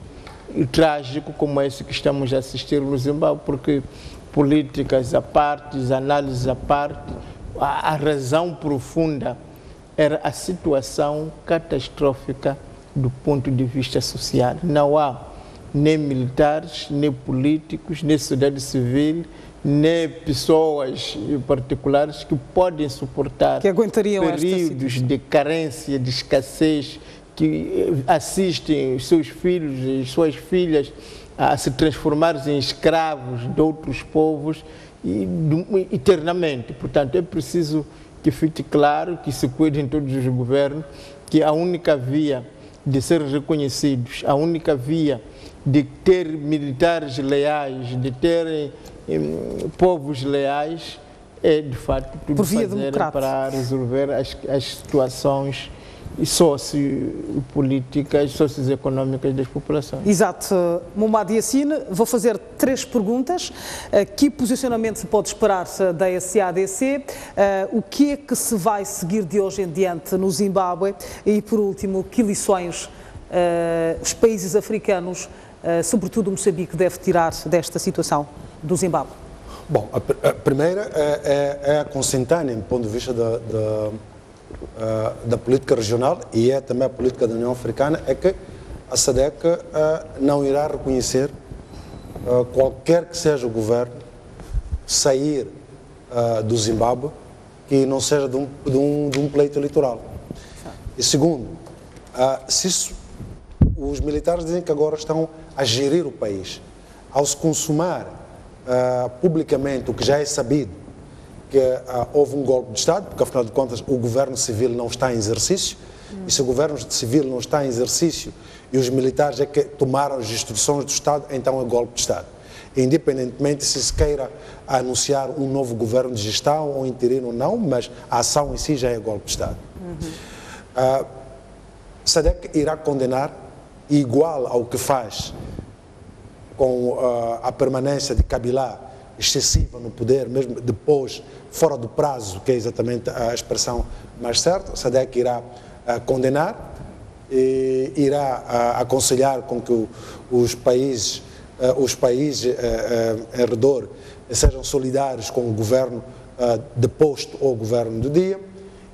trágico como esse que estamos a assistir no Zimbábue, porque políticas à parte, análises à parte, a razão profunda era a situação catastrófica do ponto de vista social. Não há nem militares, nem políticos, nem sociedade civil, nem pessoas particulares que podem suportar períodos de carência, de escassez, que assistem os seus filhos e suas filhas a se transformarem em escravos de outros povos eternamente. Portanto, é preciso que fique claro, que se cuidem todos os governos, que a única via de ser reconhecidos, a única via de ter militares leais, de ter povos leais, é de fato tudo fazer para resolver as situações sociopolíticas, socioeconómicas das populações. Exato. Momad Yassine, vou fazer 3 perguntas. Que posicionamento se pode esperar da SADC? O que é que se vai seguir de hoje em diante no Zimbábue? E, por último, que lições os países africanos, sobretudo Moçambique, deve tirar desta situação do Zimbábue? Bom, a primeira é a consentânea, do ponto de vista da política regional, e é também a política da União Africana, é que a SADC não irá reconhecer qualquer que seja o governo sair do Zimbábue que não seja de um pleito eleitoral. E segundo, os militares dizem que agora estão a gerir o país. Ao se consumar publicamente o que já é sabido, que houve um golpe de Estado, porque afinal de contas o governo civil não está em exercício, e se o governo civil não está em exercício e os militares é que tomaram as instruções do Estado, então é golpe de Estado. Independentemente se queira anunciar um novo governo de gestão ou interino ou não, mas a ação em si já é golpe de Estado. SADC irá condenar, igual ao que faz com a permanência de Kabila excessiva no poder, mesmo depois, fora do prazo, que é exatamente a expressão mais certa. A SADC irá condenar, e irá aconselhar com que os países em redor sejam solidários com o governo deposto ou o governo do dia,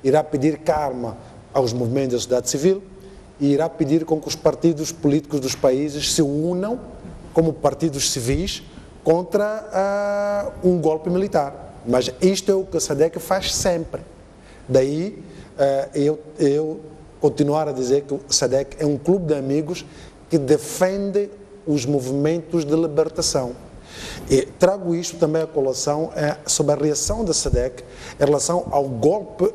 irá pedir calma aos movimentos da sociedade civil e irá pedir com que os partidos políticos dos países se unam como partidos civis contra um golpe militar. Mas isto é o que a SADC faz sempre. Daí eu continuar a dizer que o SADC é um clube de amigos que defende os movimentos de libertação. E trago isto também à colação sobre a reação da SADC em relação ao golpe,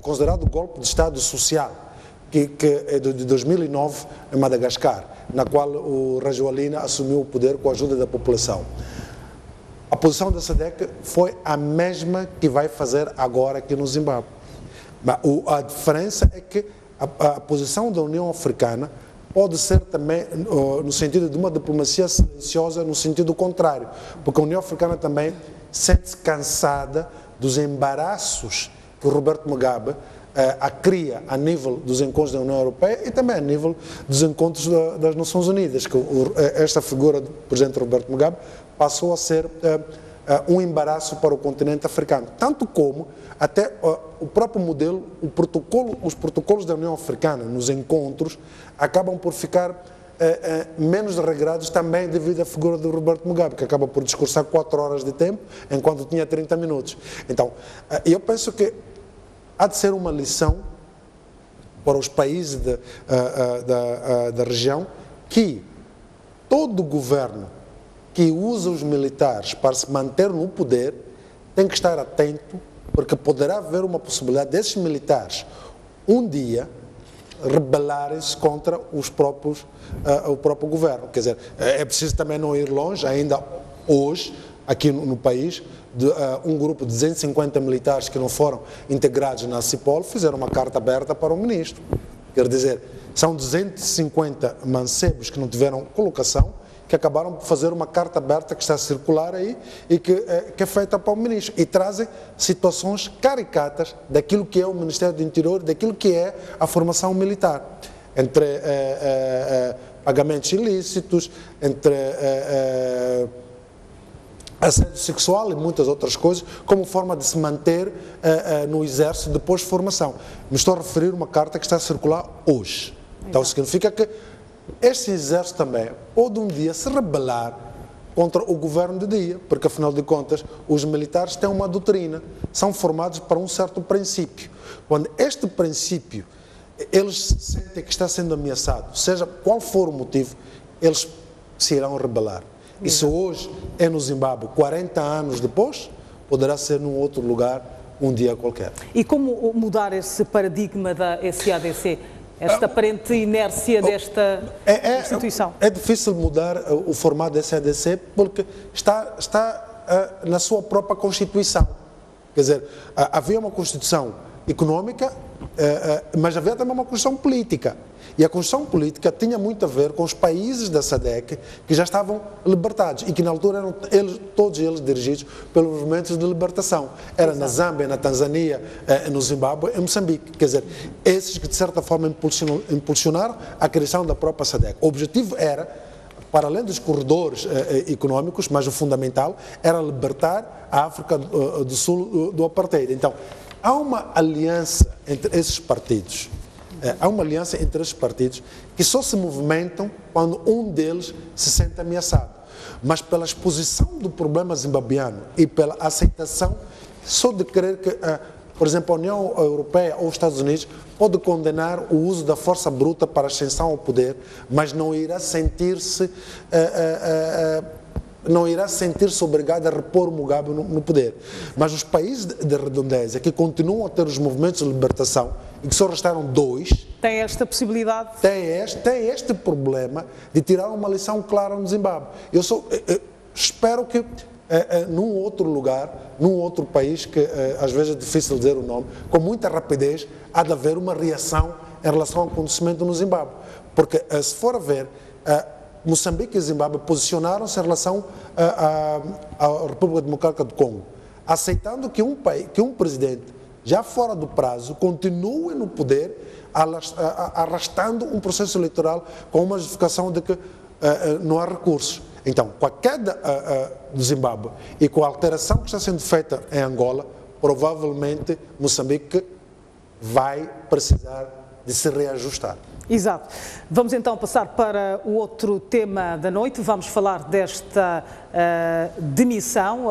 considerado golpe de Estado social, que é de 2009 em Madagascar, na qual o Rajoelina assumiu o poder com a ajuda da população. A posição da SADC foi a mesma que vai fazer agora aqui no Zimbábue. Mas a diferença é que a posição da União Africana pode ser também no sentido de uma diplomacia silenciosa, no sentido contrário, porque a União Africana também sente-se cansada dos embaraços que o Roberto Mugabe cria a nível dos encontros da União Europeia e também a nível dos encontros das Nações Unidas, que esta figura do presidente Roberto Mugabe passou a ser um embaraço para o continente africano, tanto como até o próprio modelo, os protocolos da União Africana nos encontros acabam por ficar menos regrados também devido à figura do Roberto Mugabe, que acaba por discursar 4 horas de tempo, enquanto tinha 30 minutos. Então, eu penso que há de ser uma lição para os países da região que todo governo que usa os militares para se manter no poder tem que estar atento, porque poderá haver uma possibilidade desses militares um dia rebelarem-se contra o próprio governo. Quer dizer, é preciso também não ir longe, ainda hoje, aqui no país, um grupo de 250 militares que não foram integrados na CIPOL fizeram uma carta aberta para o ministro. Quer dizer, são 250 mancebos que não tiveram colocação, que acabaram por fazer uma carta aberta que está a circular aí e que é feita para o ministro. E trazem situações caricatas daquilo que é o Ministério do Interior, daquilo que é a formação militar. Entre pagamentos ilícitos, entre assédio sexual e muitas outras coisas, como forma de se manter no exército depois de formação. Me estou a referir a uma carta que está a circular hoje. Então significa que este exército também pode um dia se rebelar contra o governo de dia, porque afinal de contas os militares têm uma doutrina, são formados para um certo princípio. Quando este princípio eles sentem que está sendo ameaçado, seja qual for o motivo, eles se irão rebelar. E se hoje é no Zimbábue, 40 anos depois, poderá ser num outro lugar um dia qualquer. E como mudar esse paradigma da SADC? Esta aparente inércia desta instituição. É difícil mudar o formato da SADC porque está na sua própria Constituição. Quer dizer, havia uma Constituição econômica, mas havia também uma Constituição política. E a Constituição política tinha muito a ver com os países da SADC que já estavam libertados e que na altura eram todos eles dirigidos pelos movimentos de libertação. Era na Zâmbia, na Tanzânia, no Zimbábue, em Moçambique. Quer dizer, esses que de certa forma impulsionaram a criação da própria SADC. O objetivo era, para além dos corredores econômicos, mas o fundamental era libertar a África do Sul do apartheid. Então, há uma aliança entre esses partidos. Há uma aliança entre esses partidos que só se movimentam quando um deles se sente ameaçado. Mas pela exposição do problema zimbabuiano e pela aceitação, só de crer que, por exemplo, a União Europeia ou os Estados Unidos pode condenar o uso da força bruta para a ascensão ao poder, mas não irá sentir-se obrigado a repor o Mugabe no poder. Mas os países de redondeza que continuam a ter os movimentos de libertação e que só restaram 2... Tem esta possibilidade? Tem este problema de tirar uma lição clara no Zimbábue. Eu espero que num outro lugar, num outro país, que às vezes é difícil dizer o nome, com muita rapidez, há de haver uma reação em relação ao acontecimento no Zimbábue. Porque se for a ver... Moçambique e Zimbábue posicionaram-se em relação à República Democrática do Congo, aceitando que um presidente, já fora do prazo, continue no poder, arrastando um processo eleitoral com uma justificação de que não há recursos. Então, com a queda do Zimbábue e com a alteração que está sendo feita em Angola, provavelmente Moçambique vai precisar de se reajustar. Exato. Vamos então passar para o outro tema da noite. Vamos falar desta demissão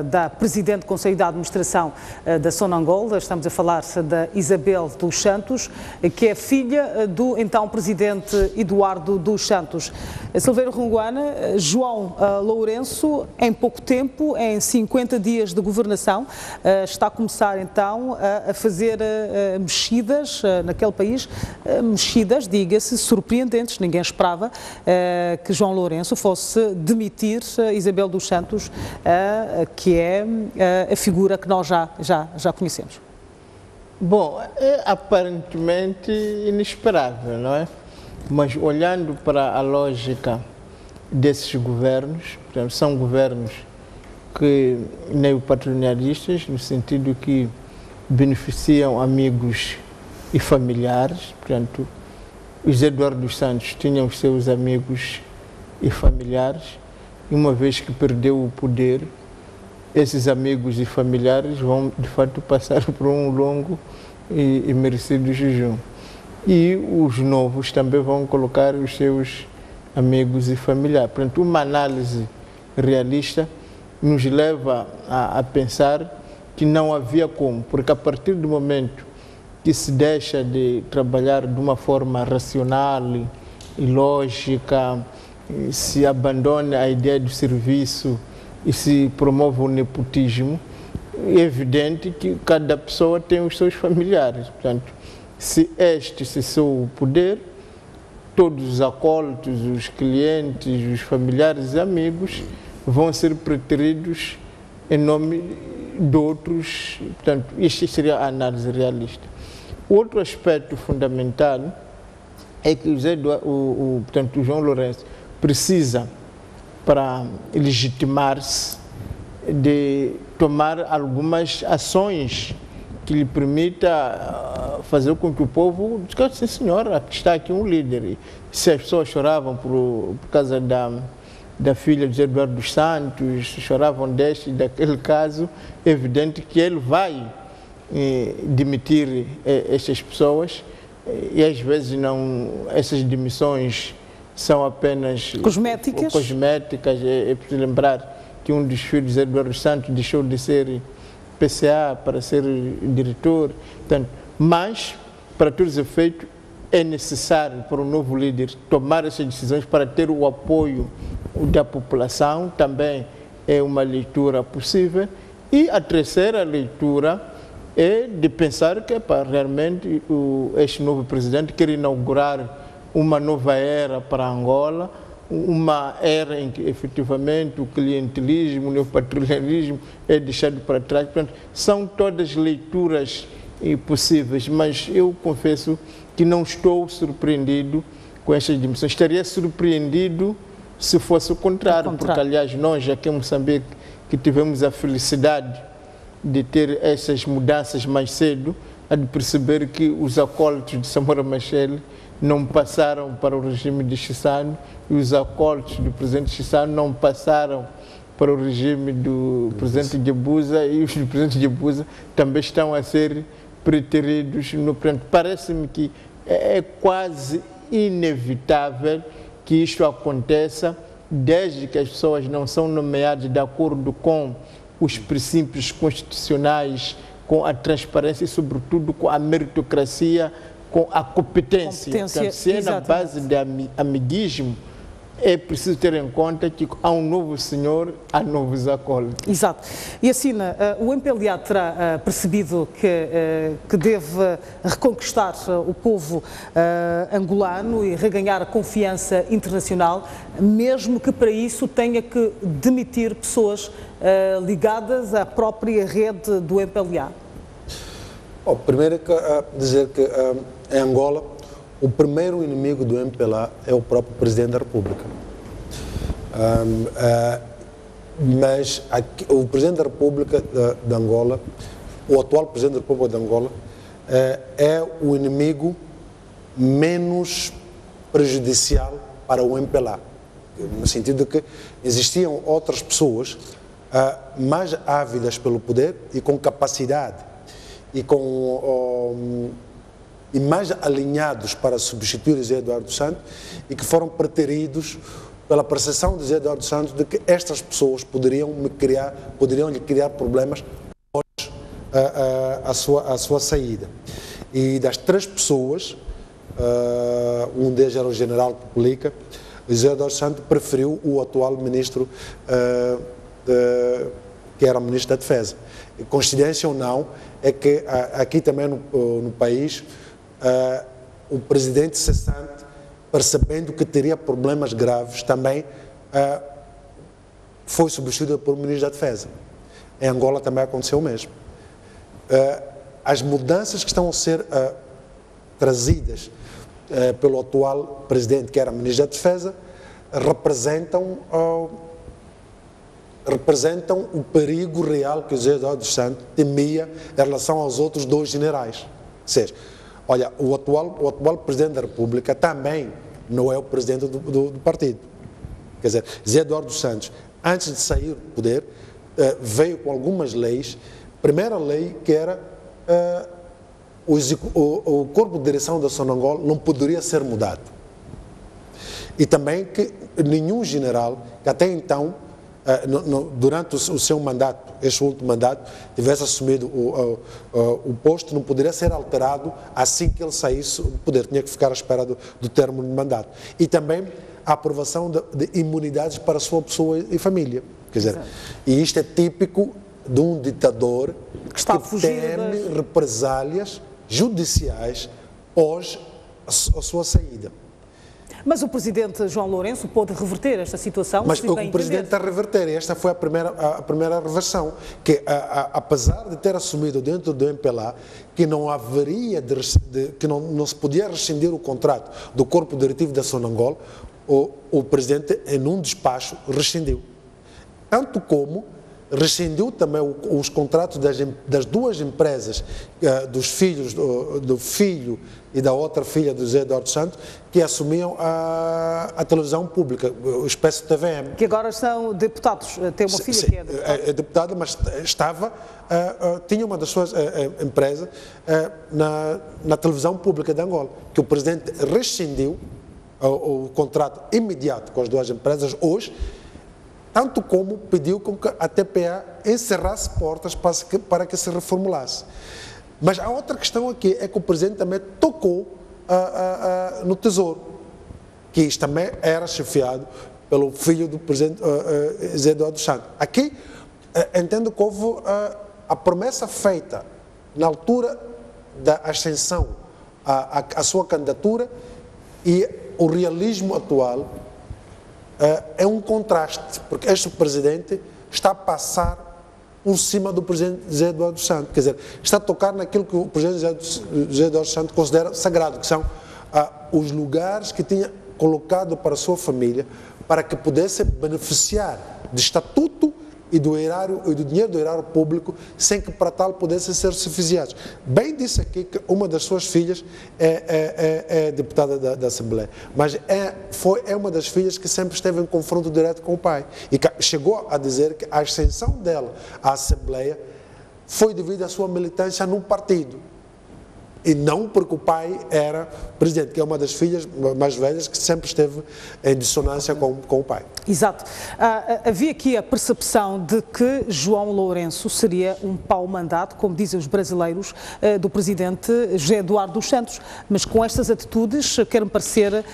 da Presidente do Conselho de Administração da Sonangol. Estamos a falar da Isabel dos Santos, que é filha do então Presidente Eduardo dos Santos. Silveira Runguana, João Lourenço, em pouco tempo, em 50 dias de governação, está a começar então a fazer mexidas naquele país, mexidas, diga-se, surpreendentes. Ninguém esperava que João Lourenço fosse demitir Isabel dos Santos, que é a figura que nós já conhecemos. Bom, é aparentemente inesperável, não é? Mas olhando para a lógica desses governos, portanto, são governos que neopatrimonialistas, no sentido que beneficiam amigos e familiares, portanto, os Eduardo dos Santos tinham os seus amigos e familiares, e uma vez que perdeu o poder, esses amigos e familiares vão, de fato, passar por um longo e merecido jejum. E os novos também vão colocar os seus amigos e familiares. Portanto, uma análise realista nos leva a pensar que não havia como, porque a partir do momento que se deixa de trabalhar de uma forma racional e lógica, se abandona a ideia do serviço e se promove o nepotismo, é evidente que cada pessoa tem os seus familiares. Portanto, se este cessou o poder, todos os acólitos, os clientes, os familiares e amigos vão ser preteridos em nome de outros. Portanto, isto seria a análise realista. Outro aspecto fundamental é que portanto, o João Lourenço precisa, para legitimar-se, de tomar algumas ações que lhe permita fazer com que o povo diga, sim senhora, está aqui um líder. E se as pessoas choravam por causa da filha de Eduardo dos Santos, choravam deste e daquele caso, é evidente que ele vai demitir estas pessoas, e às vezes essas demissões são apenas cosméticas. É preciso lembrar que um dos filhos de Eduardo dos Santos deixou de ser PCA para ser diretor. Portanto, mas, para todos os efeitos, é necessário para o novo líder tomar essas decisões para ter o apoio da população. Também é uma leitura possível. E a terceira leitura é de pensar que realmente este novo presidente quer inaugurar uma nova era para Angola, uma era em que efetivamente o clientelismo, o neopatrimonialismo é deixado para trás. Portanto, são todas leituras possíveis, mas eu confesso que não estou surpreendido com estas dimensões. Estaria surpreendido se fosse o contrário, porque aliás nós aqui em Moçambique que tivemos a felicidade de ter essas mudanças mais cedo, a de perceber que os acólitos de Samora Machel não passaram para o regime de Chissano e os acólitos do presidente Chissano não passaram para o regime do presidente Guebuza, e os do presidente Guebuza também estão a ser preteridos no plano. Parece-me que é quase inevitável que isto aconteça, desde que as pessoas não são nomeadas de acordo com os princípios constitucionais, com a transparência e, sobretudo, com a meritocracia, com a competência. Portanto, se é na base de amiguismo, é preciso ter em conta que há um novo senhor, há novos acólitos. Exato. E assim, o MPLA terá percebido que deve reconquistar o povo angolano e reganhar a confiança internacional, mesmo que para isso tenha que demitir pessoas ligadas à própria rede do MPLA? Bom, primeiro dizer que em Angola o primeiro inimigo do MPLA é o próprio Presidente da República. Mas o Presidente da República de Angola, o atual Presidente da República de Angola, é o inimigo menos prejudicial para o MPLA, no sentido de que existiam outras pessoas mais ávidas pelo poder e com capacidade e mais alinhados para substituir José Eduardo Santos, e que foram preteridos pela percepção de José Eduardo Santos de que estas pessoas poderiam lhe criar problemas após a sua saída. E das 3 pessoas, um deles era o general Puplica, José Eduardo Santos preferiu o atual ministro, que era o ministro da Defesa. E, coincidência ou não, é que aqui também no país, o presidente cessante, percebendo que teria problemas graves, também foi substituído por ministro da Defesa. Em Angola também aconteceu o mesmo. As mudanças que estão a ser trazidas pelo atual presidente, que era ministro da Defesa, representam o perigo real que o José Eduardo Santos temia em relação aos outros 2 generais. Ou seja, olha, o atual Presidente da República também não é o Presidente do partido. Quer dizer, José Eduardo Santos, antes de sair do poder, veio com algumas leis. Primeira lei que era o corpo de direção da Sonangol não poderia ser mudado. E também que nenhum general que até então, durante o seu mandato, este último mandato, tivesse assumido o posto, não poderia ser alterado assim que ele saísse do poder, tinha que ficar à espera do término de mandato. E também a aprovação de imunidades para a sua pessoa e família. Quer dizer, e isto é típico de um ditador que teme represálias judiciais após a sua saída. Mas o Presidente João Lourenço pôde reverter esta situação? Mas o Presidente está a reverter, e esta foi a primeira reversão, que apesar de ter assumido dentro do MPLA que não haveria, que não se podia rescindir o contrato do corpo diretivo da Sonangol, o Presidente, em um despacho, rescindiu. Tanto como rescindiu também os contratos das 2 empresas, dos filhos, do filho e da outra filha do José Eduardo Santos, que assumiam a televisão pública, o espécie de TVM. Que agora são deputados, tem uma filha que é deputada. É deputada, mas tinha uma das suas empresas na televisão pública de Angola, que o Presidente rescindiu o contrato imediato com as 2 empresas hoje, tanto como pediu que a TPA encerrasse portas para que se reformulasse. Mas a outra questão aqui é que o Presidente também tocou no Tesouro, que isto também era chefiado pelo filho do Presidente José Eduardo Santos. Aqui, entendo que houve a promessa feita na altura da ascensão à sua candidatura e o realismo atual. É um contraste, porque este Presidente está a passar por cima do Presidente José Eduardo Santos, quer dizer, está a tocar naquilo que o Presidente José Eduardo Santos considera sagrado, que são os lugares que tinha colocado para a sua família, para que pudesse beneficiar de estatuto e do erário e do dinheiro do erário público, sem que para tal pudessem ser subsidiados. Bem disse aqui que uma das suas filhas é deputada da Assembleia, mas é uma das filhas que sempre esteve em confronto direto com o pai, e que chegou a dizer que a ascensão dela à Assembleia foi devido à sua militância no partido, e não porque o pai era presidente, que é uma das filhas mais velhas que sempre esteve em dissonância com o pai. Exato. Havia aqui a percepção de que João Lourenço seria um pau-mandado, como dizem os brasileiros, do presidente José Eduardo dos Santos, mas com estas atitudes quer-me parecer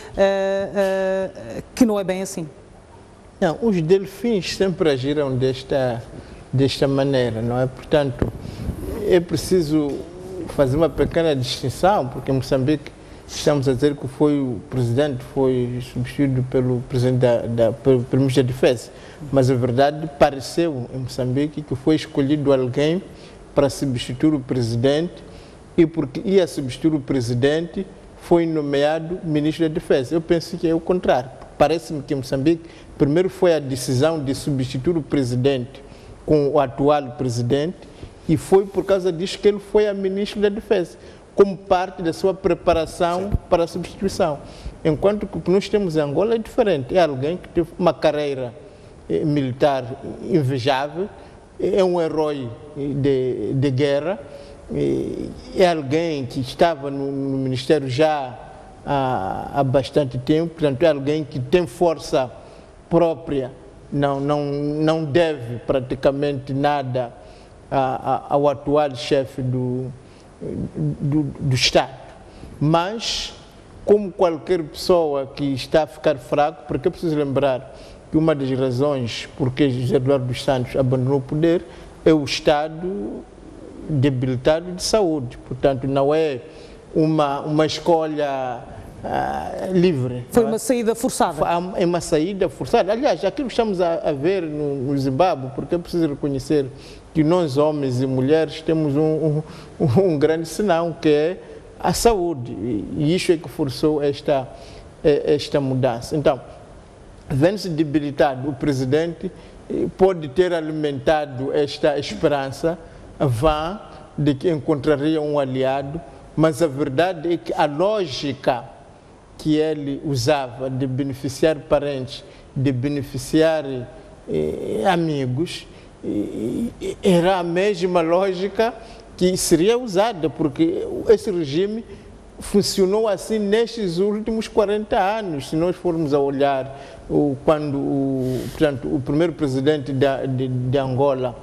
que não é bem assim. Não, os delfins sempre agiram desta maneira, não é? Portanto, é preciso fazer uma pequena distinção, porque em Moçambique estamos a dizer que o presidente foi substituído pelo presidente pelo ministro da Defesa, mas a verdade pareceu em Moçambique que foi escolhido alguém para substituir o presidente, e porque ia substituir o presidente foi nomeado ministro da Defesa. Eu penso que é o contrário. parece-me que em Moçambique, primeiro foi a decisão de substituir o presidente com o atual presidente, e foi por causa disso que ele foi a ministro da Defesa, como parte da sua preparação para a substituição. Enquanto que o que nós temos em Angola é diferente, é alguém que teve uma carreira militar invejável, é um herói de guerra, é alguém que estava no Ministério já há bastante tempo, portanto é alguém que tem força própria, não deve praticamente nada ao atual chefe do Estado. Mas, como qualquer pessoa que está a ficar fraco, porque é preciso lembrar que uma das razões por que José Eduardo dos Santos abandonou o poder é o estado debilitado de saúde. Portanto, não é uma escolha livre. Foi uma saída forçada. É uma saída forçada. Aliás, aquilo que estamos a ver no Zimbábue, porque é preciso reconhecer que nós, homens e mulheres, temos um grande sinal, que é a saúde. E isso é que forçou esta mudança. Então, vendo-se debilitado, o presidente pode ter alimentado esta esperança vã de que encontraria um aliado, mas a verdade é que a lógica que ele usava de beneficiar parentes, de beneficiar amigos, era a mesma lógica que seria usada, porque esse regime funcionou assim nestes últimos 40 anos. Se nós formos a olhar quando portanto, o primeiro presidente de Angola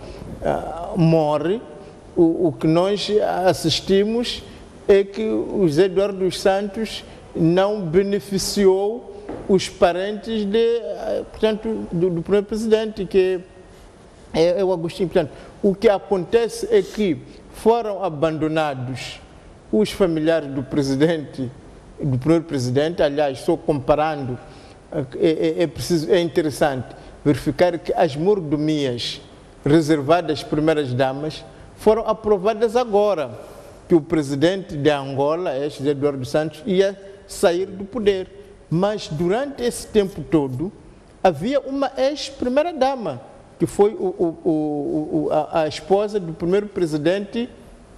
morre, o que nós assistimos é que o José Eduardo dos Santos não beneficiou os parentes portanto, do primeiro presidente, que é o Agostinho. Portanto, o que acontece é que foram abandonados os familiares do primeiro presidente. Aliás, só comparando, é interessante verificar que as mordomias reservadas às primeiras damas foram aprovadas agora, que o presidente de Angola, José Eduardo dos Santos, ia sair do poder. Mas durante esse tempo todo, havia uma ex-primeira-dama, que foi a esposa do primeiro presidente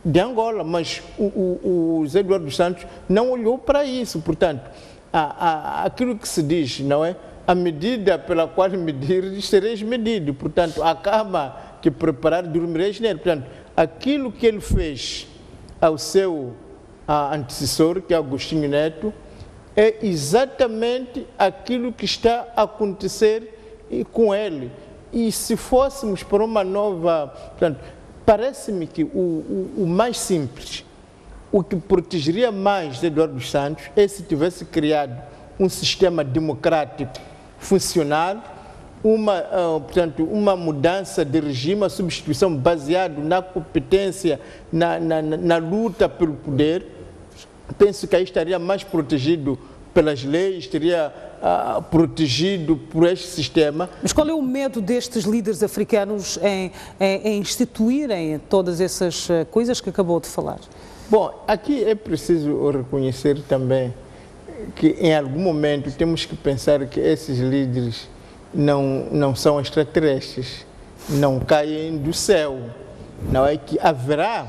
de Angola, mas o José Eduardo dos Santos não olhou para isso. Portanto, aquilo que se diz, não é? A medida pela qual medir, sereis medido. Portanto, a cama que preparar, dormireis nele. Portanto, aquilo que ele fez ao seu antecessor, que é Agostinho Neto, é exatamente aquilo que está a acontecer com ele. E se fôssemos para uma nova... Portanto, parece-me que o mais simples, o que protegeria mais de Eduardo dos Santos é se tivesse criado um sistema democrático funcional, portanto, uma mudança de regime, a substituição baseada na competência, na luta pelo poder. Penso que aí estaria mais protegido pelas leis, estaria protegido por este sistema. Mas qual é o medo destes líderes africanos em instituírem todas essas coisas que acabou de falar? Bom, aqui é preciso reconhecer também que em algum momento temos que pensar que esses líderes não são extraterrestres, não caem do céu. Não é que haverá,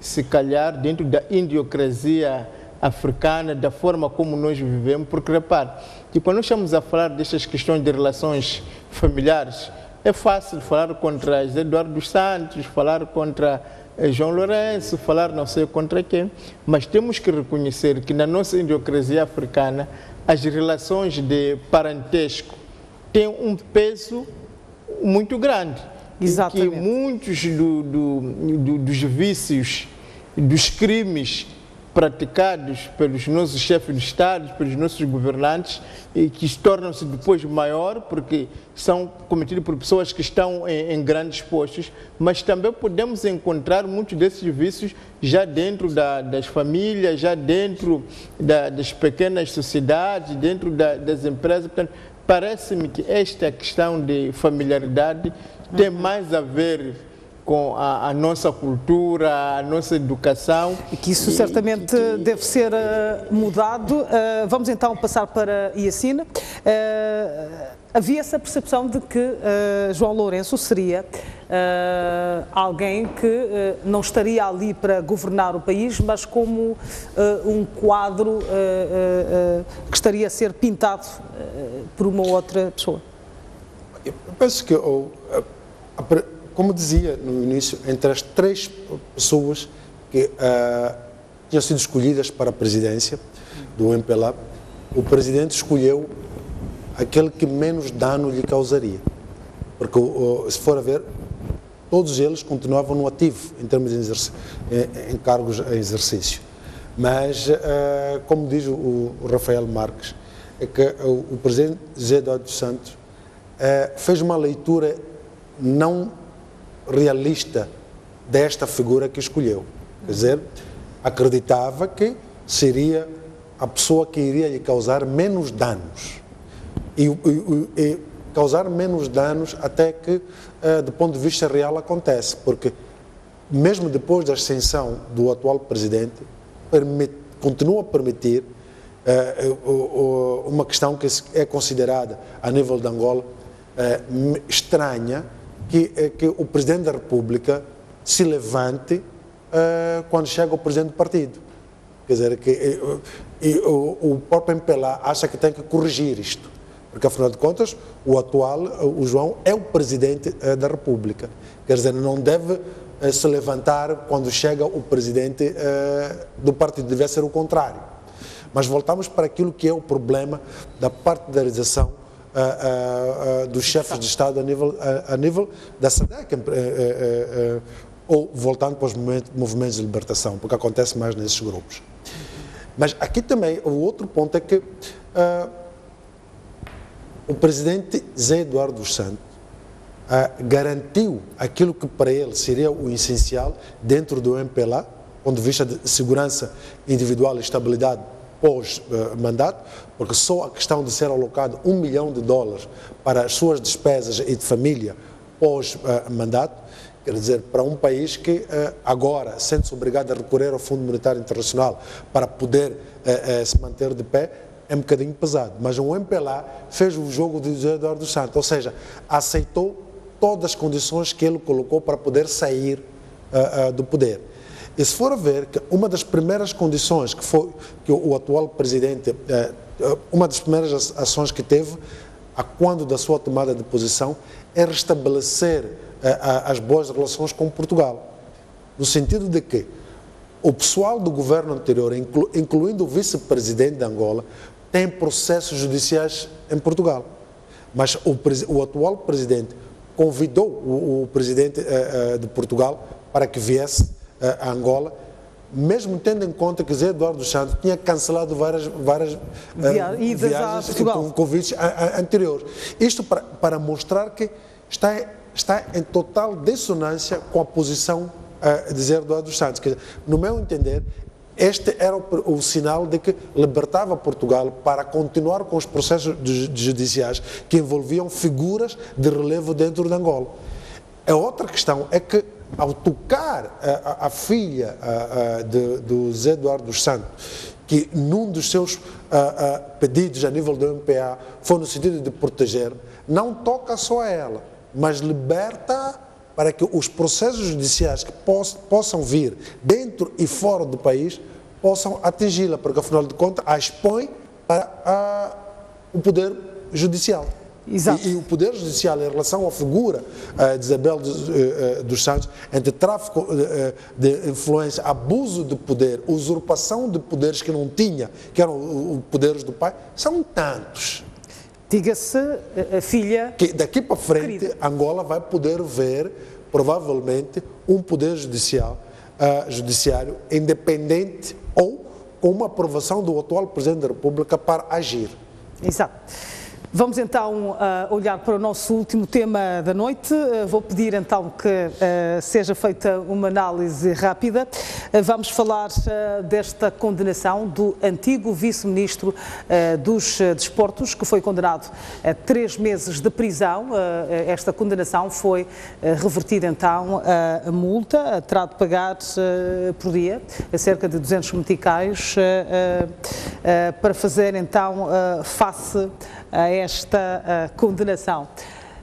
se calhar, dentro da idiosincrasia africana, da forma como nós vivemos, porque repare, que quando nós estamos a falar destas questões de relações familiares, é fácil falar contra José Eduardo dos Santos, falar contra João Lourenço, falar não sei contra quem, mas temos que reconhecer que na nossa idiosincrasia africana as relações de parentesco têm um peso muito grande. Exatamente. E que muitos dos vícios, dos crimes praticados pelos nossos chefes de Estado, pelos nossos governantes, e que tornam-se depois maior, porque são cometidos por pessoas que estão em grandes postos, mas também podemos encontrar muitos desses vícios já dentro das famílias, já dentro das pequenas sociedades, dentro das empresas. Portanto, parece-me que esta questão de familiaridade tem mais a ver com a nossa cultura, a nossa educação. E que isso certamente deve ser mudado. Vamos então passar para Yassine. Havia essa percepção de que João Lourenço seria alguém que não estaria ali para governar o país, mas como um quadro que estaria a ser pintado por uma outra pessoa. Eu penso que, como dizia no início, entre as 3 pessoas que tinham sido escolhidas para a presidência do MPLA, o presidente escolheu aquele que menos dano lhe causaria. Porque, se for a ver, todos eles continuavam no ativo, em termos de em cargos em exercício. Mas, como diz o Rafael Marques, é que o presidente José Eduardo dos Santos fez uma leitura não realista desta figura que escolheu. Quer dizer, acreditava que seria a pessoa que iria lhe causar menos danos. E causar menos danos até que, do ponto de vista real, acontece. Porque, mesmo depois da ascensão do atual presidente, continua a permitir uma questão que é considerada, a nível de Angola, estranha, que o Presidente da República se levante quando chega o Presidente do Partido. Quer dizer, que o próprio MPLA acha que tem que corrigir isto. Porque, afinal de contas, o João, é o Presidente da República. Quer dizer, não deve se levantar quando chega o Presidente do Partido. Deve ser o contrário. Mas voltamos para aquilo que é o problema da partidarização dos chefes de Estado a nível da SADC, ou voltando para os movimentos de libertação, porque acontece mais nesses grupos. Mas aqui também, o outro ponto é que o presidente José Eduardo dos Santos garantiu aquilo que para ele seria o essencial dentro do MPLA, do ponto de vista de segurança individual e estabilidade pós-mandato, porque só a questão de ser alocado $1 milhão para as suas despesas e de família pós-mandato, quer dizer, para um país que agora sente-se obrigado a recorrer ao Fundo Monetário Internacional para poder se manter de pé, é um bocadinho pesado. Mas o MPLA fez o jogo de José Eduardo dos Santos, ou seja, aceitou todas as condições que ele colocou para poder sair do poder. E se for a ver que uma das primeiras condições que o atual presidente, uma das primeiras ações que teve, a quando da sua tomada de posição, é restabelecer as boas relações com Portugal. No sentido de que o pessoal do governo anterior, incluindo o vice-presidente de Angola, tem processos judiciais em Portugal. Mas o atual presidente convidou o presidente de Portugal para que viesse a Angola, mesmo tendo em conta que José Eduardo dos Santos tinha cancelado várias viagens e convites anteriores. Isto para mostrar que está em total dissonância com a posição de José Eduardo dos Santos. Quer dizer, no meu entender, este era o sinal de que libertava Portugal para continuar com os processos judiciais que envolviam figuras de relevo dentro de Angola. A outra questão é que, ao tocar a filha do José Eduardo dos Santos, que num dos seus pedidos a nível do MPA foi no sentido de proteger, não toca só a ela, mas liberta para que os processos judiciais que possam vir dentro e fora do país possam atingi-la, porque afinal de contas a expõe para o poder judicial. Exato. E o Poder Judicial, em relação à figura de Isabel dos Santos, entre tráfico de influência, abuso de poder, usurpação de poderes que não tinha, que eram os poderes do pai, são tantos. Diga-se a filha... Que daqui para frente, querida, Angola vai poder ver, provavelmente, um Poder Judiciário independente ou com uma aprovação do atual Presidente da República para agir. Exato. Vamos então olhar para o nosso último tema da noite. Vou pedir então que seja feita uma análise rápida. Vamos falar desta condenação do antigo vice-ministro dos Desportos, que foi condenado a 3 meses de prisão. Esta condenação foi revertida então a multa, terá de pagar por dia cerca de 200 meticais para fazer então face a esta condenação.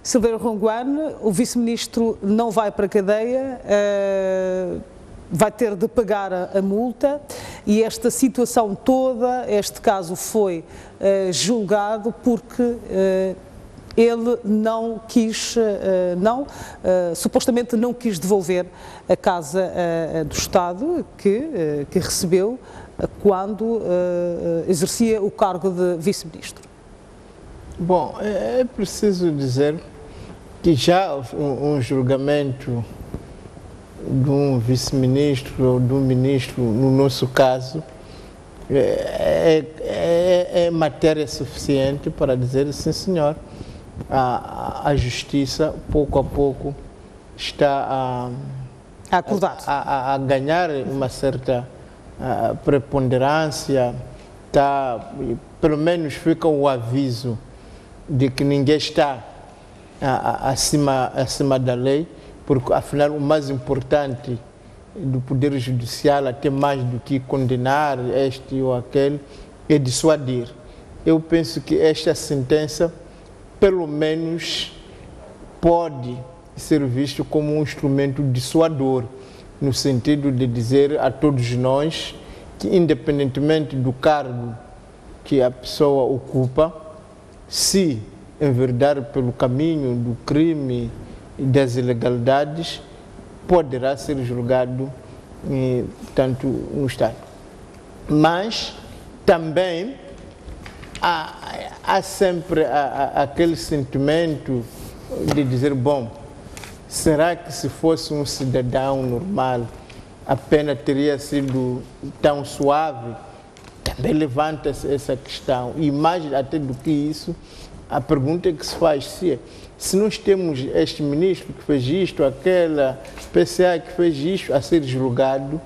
Silveira Ronguane, o vice-ministro não vai para a cadeia, vai ter de pagar a multa, e esta situação toda, este caso foi julgado porque ele não quis, supostamente não quis devolver a casa do Estado que recebeu quando exercia o cargo de vice-ministro. Bom, é preciso dizer que já um julgamento de um vice-ministro ou de um ministro, no nosso caso, é matéria suficiente para dizer, sim senhor, a justiça pouco a pouco está a ganhar uma certa preponderância, pelo menos fica o aviso de que ninguém está acima da lei, porque afinal o mais importante do Poder Judicial, até mais do que condenar este ou aquele, é dissuadir. Eu penso que esta sentença, pelo menos, pode ser visto como um instrumento dissuador, no sentido de dizer a todos nós que, independentemente do cargo que a pessoa ocupa, se enverdar pelo caminho do crime e das ilegalidades, poderá ser julgado tanto no Estado. Mas também há sempre aquele sentimento de dizer, bom, será que se fosse um cidadão normal a pena teria sido tão suave? Também levanta-se essa questão. E mais até do que isso, a pergunta que se faz se nós temos este ministro que fez isto, aquela PCA que fez isto a ser julgado,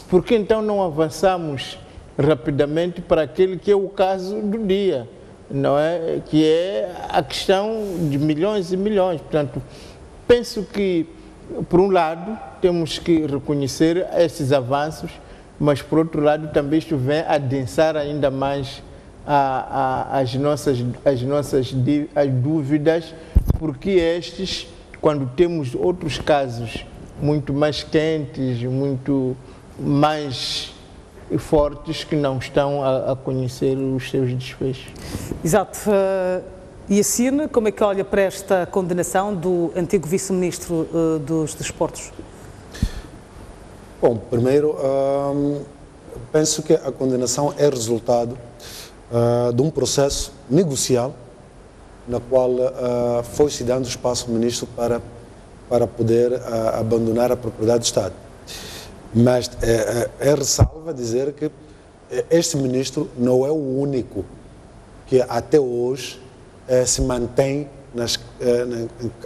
por que então não avançamos rapidamente para aquele que é o caso do dia, não é? Que é a questão de milhões e milhões. Portanto, penso que, por um lado, temos que reconhecer esses avanços, mas, por outro lado, também isto vem adensar ainda mais as nossas dúvidas, porque estes, quando temos outros casos muito mais quentes, muito mais fortes, que não estão a conhecer os seus desfechos. Exato. Yassine, como é que olha para esta condenação do antigo vice-ministro dos Desportos? Bom, primeiro, penso que a condenação é resultado de um processo negocial na qual foi-se dando espaço ao ministro para poder abandonar a propriedade do Estado. Mas é ressalva dizer que este ministro não é o único que até hoje se mantém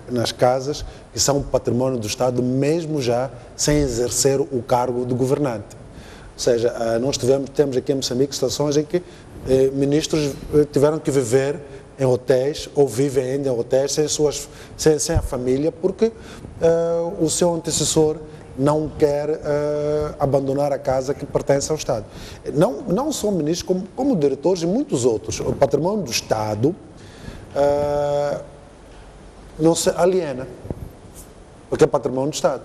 nas casas que são património do Estado, mesmo já sem exercer o cargo de governante. Ou seja, nós temos aqui em Moçambique situações em que ministros tiveram que viver em hotéis ou vivem ainda em hotéis sem a família, porque o seu antecessor não quer abandonar a casa que pertence ao Estado. Não só ministros, como diretores e muitos outros. O património do Estado não se aliena, porque é património do Estado.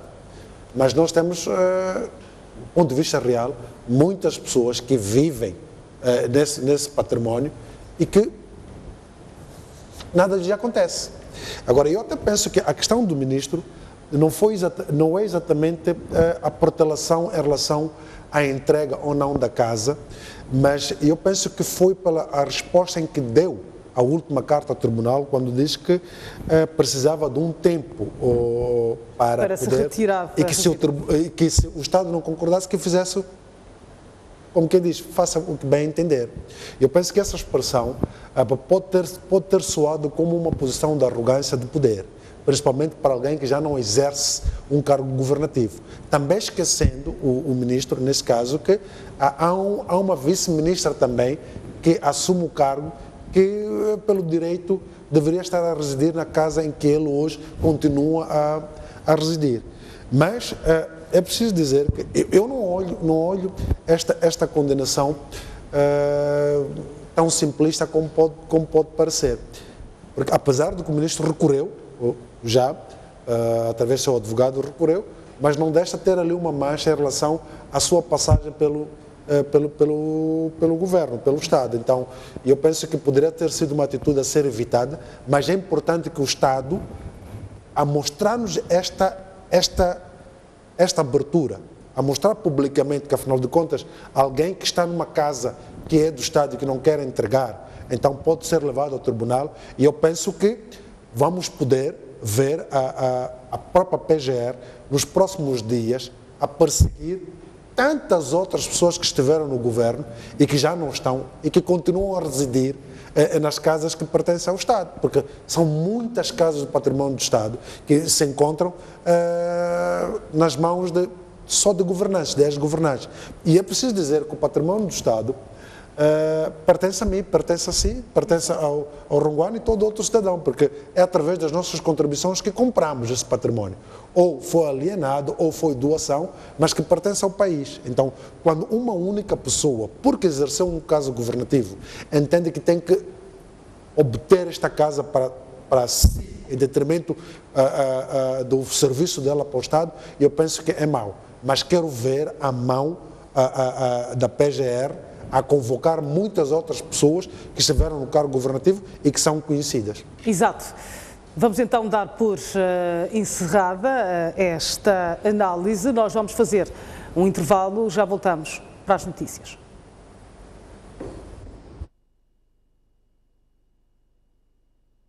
Mas nós temos, do ponto de vista real, muitas pessoas que vivem nesse património e que nada lhes acontece. Agora, eu até penso que a questão do ministro não é exatamente a protelação em relação à entrega ou não da casa, mas eu penso que foi pela a resposta em que deu a última carta ao tribunal, quando diz que precisava de um tempo para poder, se retirar. E que se o Estado não concordasse, que fizesse como quem diz, faça o que bem entender. Eu penso que essa expressão pode ter soado como uma posição de arrogância de poder, principalmente para alguém que já não exerce um cargo governativo. Também esquecendo o ministro, nesse caso, que há uma vice-ministra também que assume o cargo que, pelo direito, deveria estar a residir na casa em que ele hoje continua a residir. Mas é preciso dizer que eu não olho esta condenação tão simplista como pode parecer. Porque apesar de que o ministro recorreu, já, através do seu advogado recorreu, mas não deixa ter ali uma mancha em relação à sua passagem pelo governo, pelo Estado. Então, eu penso que poderia ter sido uma atitude a ser evitada, mas é importante que o Estado, a mostrar-nos esta abertura, a mostrar publicamente que, afinal de contas, alguém que está numa casa que é do Estado e que não quer entregar, então pode ser levado ao tribunal, e eu penso que vamos poder ver a própria PGR nos próximos dias a perseguir tantas outras pessoas que estiveram no governo e que já não estão e que continuam a residir nas casas que pertencem ao Estado, porque são muitas casas do património do Estado que se encontram nas mãos só de governantes, de ex-governantes. E é preciso dizer que o património do Estado pertence a mim, pertence a si, pertence ao Ronguano e todo outro cidadão, porque é através das nossas contribuições que compramos esse património. Ou foi alienado, ou foi doação, mas que pertence ao país. Então, quando uma única pessoa, porque exerceu um caso governativo, entende que tem que obter esta casa para si, em detrimento do serviço dela para o Estado, eu penso que é mau. Mas quero ver a mão da PGR a convocar muitas outras pessoas que estiveram no cargo governativo e que são conhecidas. Exato. Vamos então dar por encerrada esta análise. Nós vamos fazer um intervalo, já voltamos para as notícias.